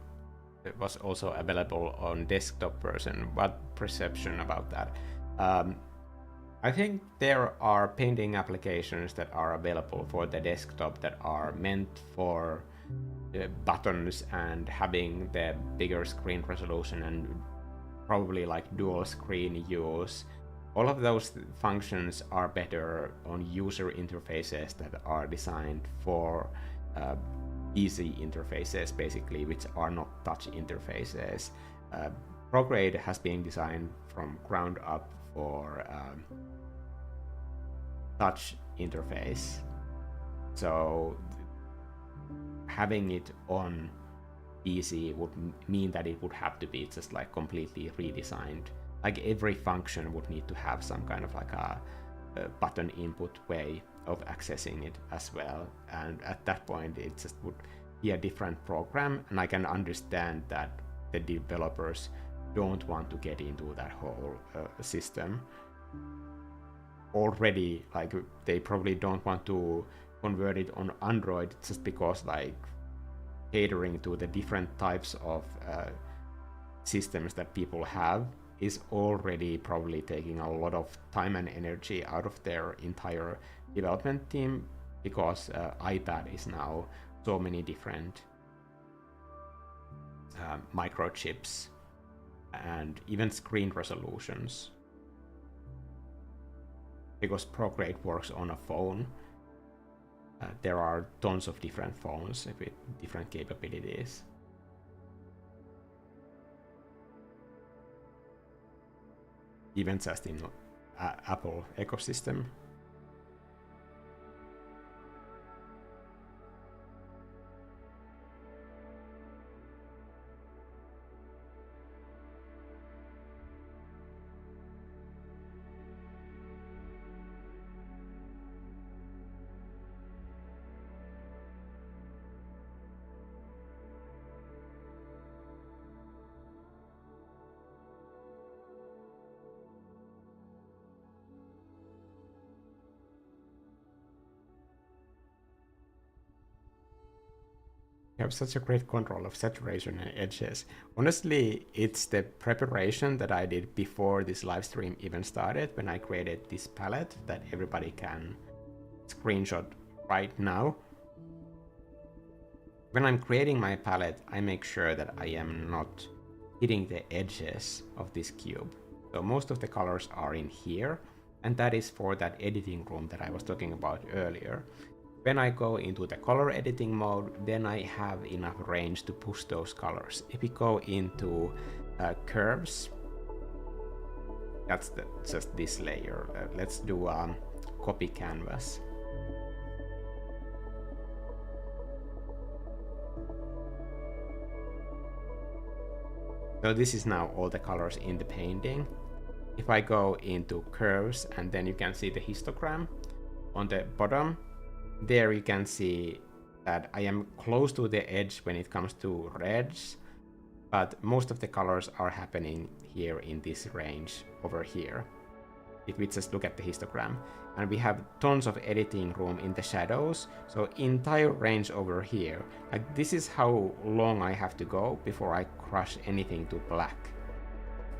was also available on desktop version. What perception about that? I think there are painting applications that are available for the desktop that are meant for buttons and having the bigger screen resolution and probably like dual screen use. All of those functions are better on user interfaces that are designed for easy interfaces, basically, which are not touch interfaces. Procreate has been designed from ground up for touch interface. So having it on PC would mean that it would have to be just like completely redesigned. Like every function would need to have some kind of like a button input way of accessing it as well. And at that point, it just would be a different program. And I can understand that the developers don't want to get into that whole system already. Like they probably don't want to convert it on Android just because like catering to the different types of systems that people have is already probably taking a lot of time and energy out of their entire development team, because iPad is now so many different microchips and even screen resolutions. Because Procreate works on a phone, there are tons of different phones with different capabilities. Even just in Apple ecosystem. You have such a great control of saturation and edges. Honestly, it's the preparation that I did before this live stream even started, when I created this palette that everybody can screenshot right now. When I'm creating my palette, I make sure that I am not hitting the edges of this cube. So most of the colors are in here, and that is for that editing room that I was talking about earlier. When I go into the color editing mode, then I have enough range to push those colors. If we go into curves, that's just this layer. Let's do copy canvas. So this is now all the colors in the painting. If I go into curves, and then you can see the histogram on the bottom, there you can see that I am close to the edge when it comes to reds, but most of the colors are happening here in this range over here. If we just look at the histogram, and we have tons of editing room in the shadows, so entire range over here. Like this is how long I have to go before I crush anything to black.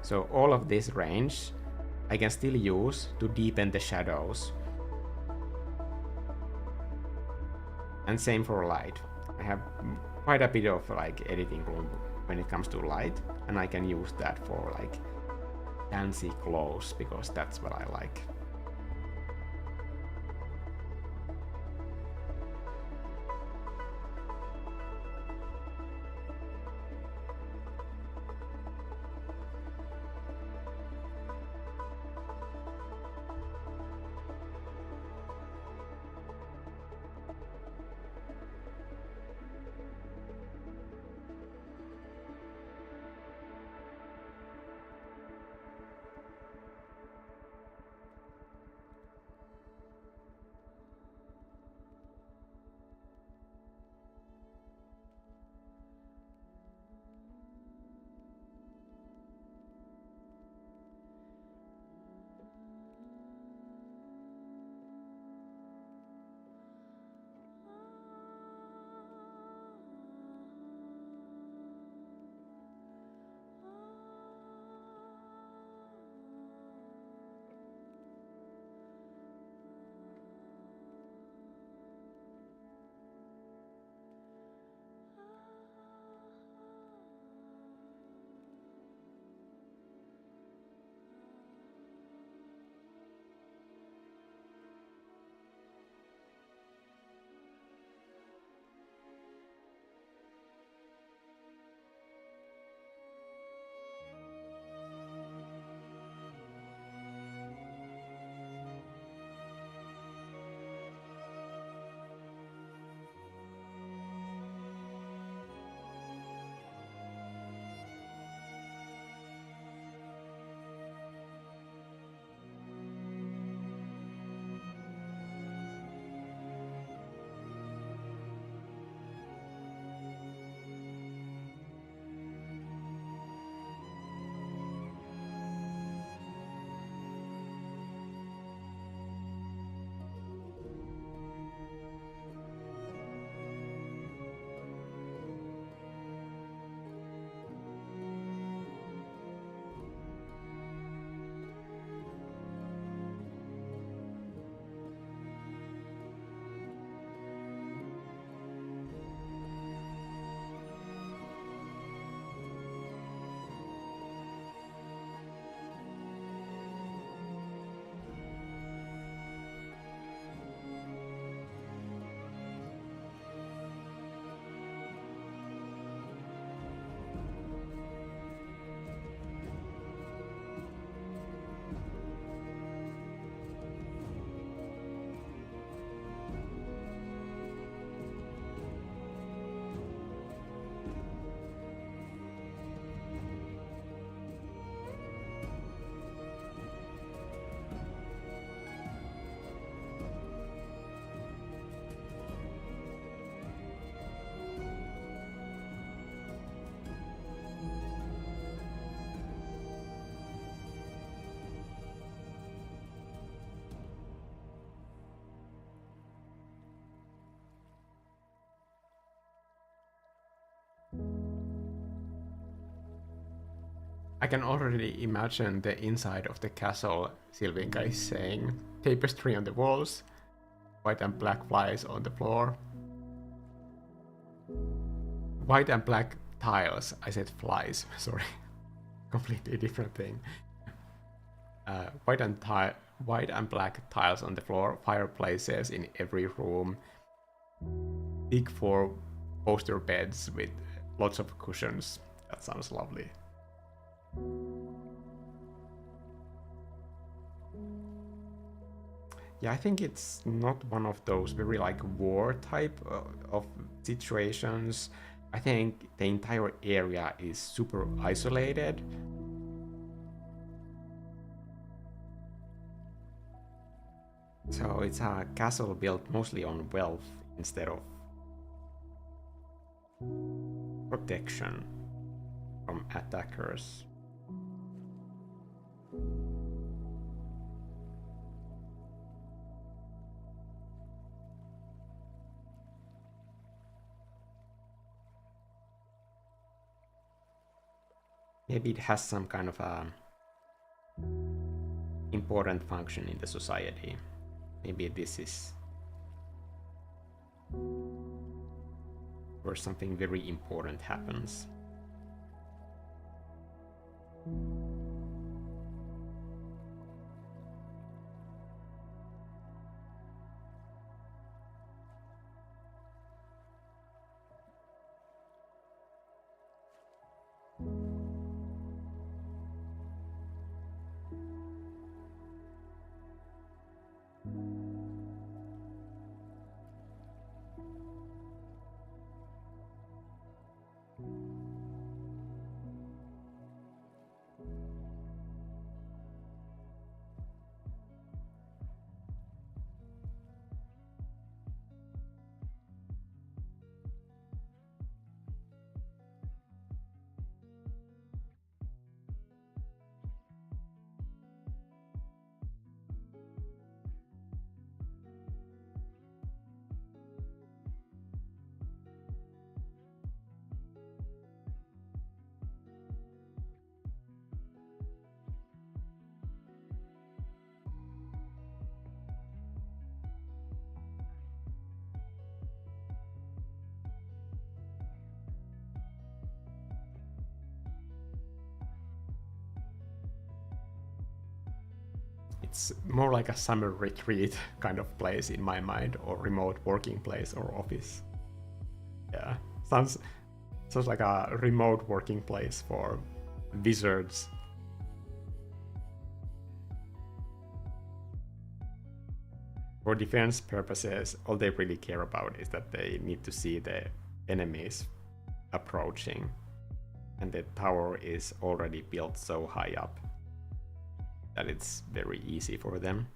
So all of this range I can still use to deepen the shadows. And same for light. I have quite a bit of like editing room when it comes to light, and I can use that for like fancy glows, because that's what I like. I can already imagine the inside of the castle. Silvinka is saying, tapestry on the walls, white and black flies on the floor. White and black tiles. I said flies, sorry. Completely different thing. White and black tiles on the floor, fireplaces in every room, big 4 poster beds with lots of cushions. That sounds lovely. Yeah, I think it's not one of those very like war type of situations. I think the entire area is super isolated. So it's a castle built mostly on wealth instead of protection from attackers. Maybe it has some kind of a important function in the society. Maybe this is where something very important happens. It's more like a summer retreat kind of place in my mind, or remote working place or office. Yeah, sounds like a remote working place for wizards. For defense purposes, all they really care about is that they need to see the enemies approaching, and the tower is already built so high up that it's very easy for them.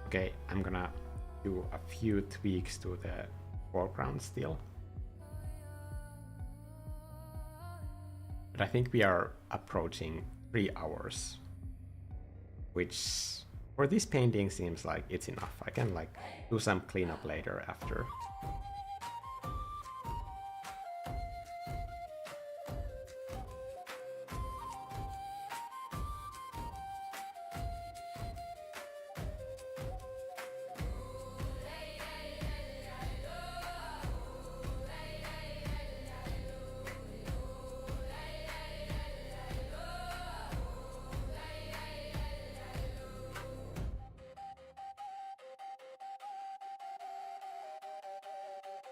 Okay, I'm gonna do a few tweaks to the foreground still. But I think we are approaching 3 hours, which for this painting seems like it's enough. I can like do some cleanup later after.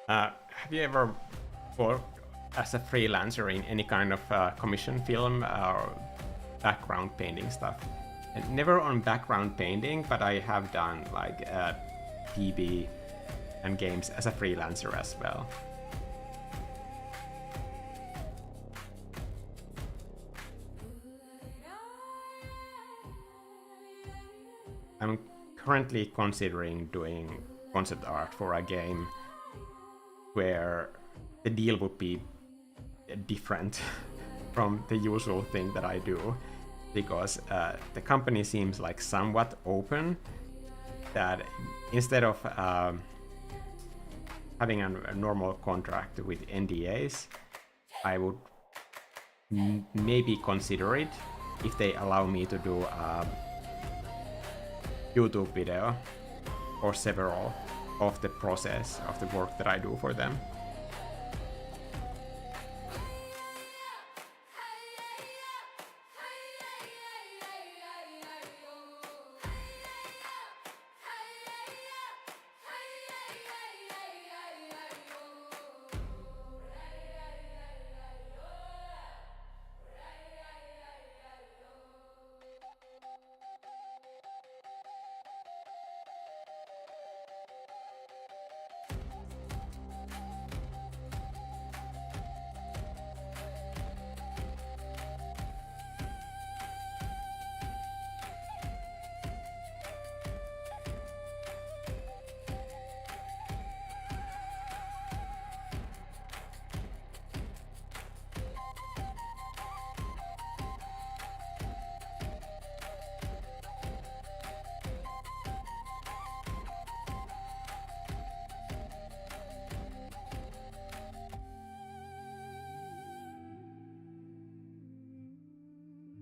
Have you ever worked as a freelancer in any kind of commission film or background painting stuff? And never on background painting, but I have done like TV and games as a freelancer as well. I'm currently considering doing concept art for a game where the deal would be different from the usual thing that I do, because the company seems like somewhat open, that instead of having a normal contract with NDAs, I would maybe consider it if they allow me to do a YouTube video or several of the process of the work that I do for them.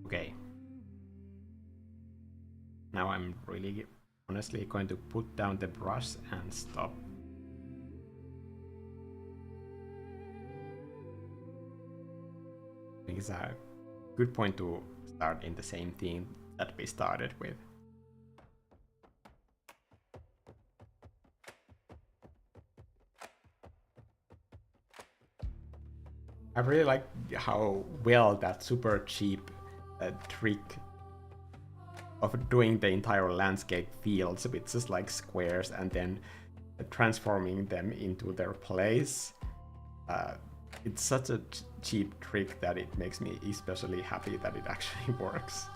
Okay. Now I'm really honestly going to put down the brush and stop. I think it's a good point to start in the same theme that we started with. I really like how well that super cheap trick of doing the entire landscape feels with just like squares and then transforming them into their place. It's such a cheap trick that it makes me especially happy that it actually works.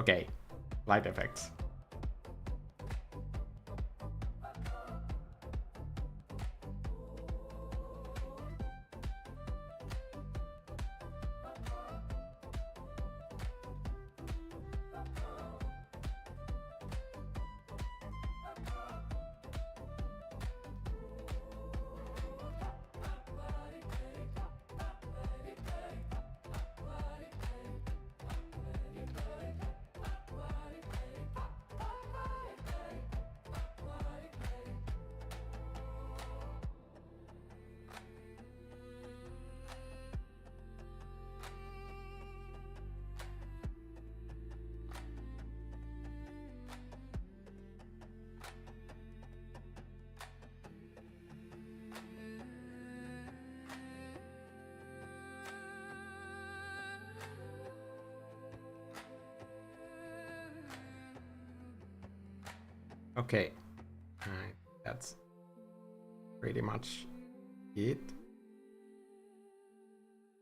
Okay, light effects. Okay, that's pretty much it.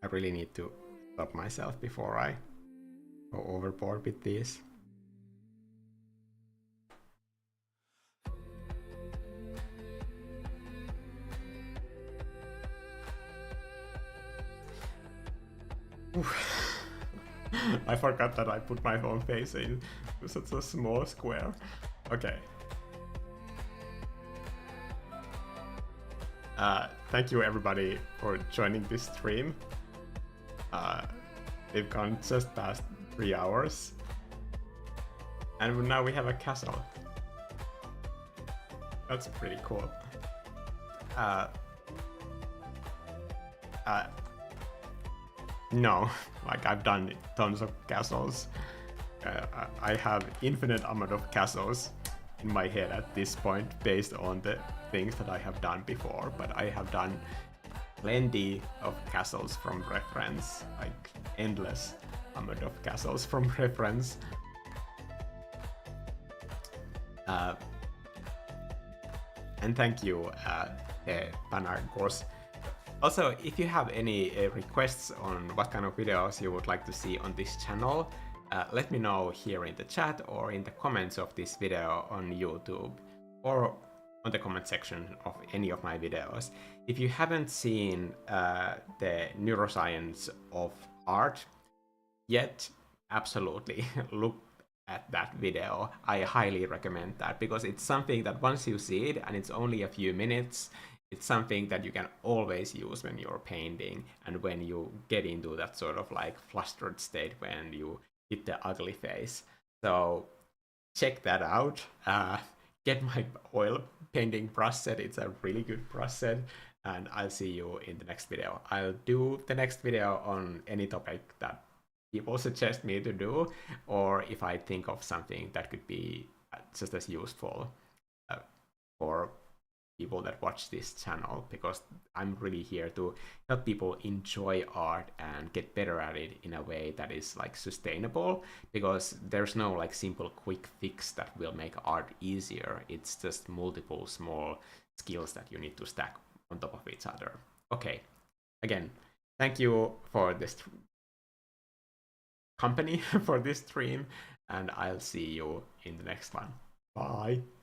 I really need to stop myself before I go overboard with this. I forgot that I put my own face in such a small square. Okay. Thank you everybody for joining this stream. We've gone just past 3 hours. And now we have a castle. That's pretty cool. No, like I've done tons of castles. I have infinite amount of castles in my head at this point based on the things that I have done before, but I have done plenty of castles from reference, like endless amount of castles from reference. And thank you, Panargos. Also, if you have any requests on what kind of videos you would like to see on this channel, let me know here in the chat or in the comments of this video on YouTube or on the comment section of any of my videos. If you haven't seen the neuroscience of art yet, absolutely look at that video. I highly recommend that because it's something that once you see it and it's only a few minutes, it's something that you can always use when you're painting and when you get into that sort of like flustered state when you hit the ugly face. So check that out. Get my oil painting brush set. It's a really good brush set, and I'll see you in the next video. I'll do the next video on any topic that people suggest me to do, or if I think of something that could be just as useful for people that watch this channel, because I'm really here to help people enjoy art and get better at it in a way that is like sustainable, because there's no like simple quick fix that will make art easier. It's just multiple small skills that you need to stack on top of each other. Okay, again, thank you for this company for this stream, and I'll see you in the next one. Bye.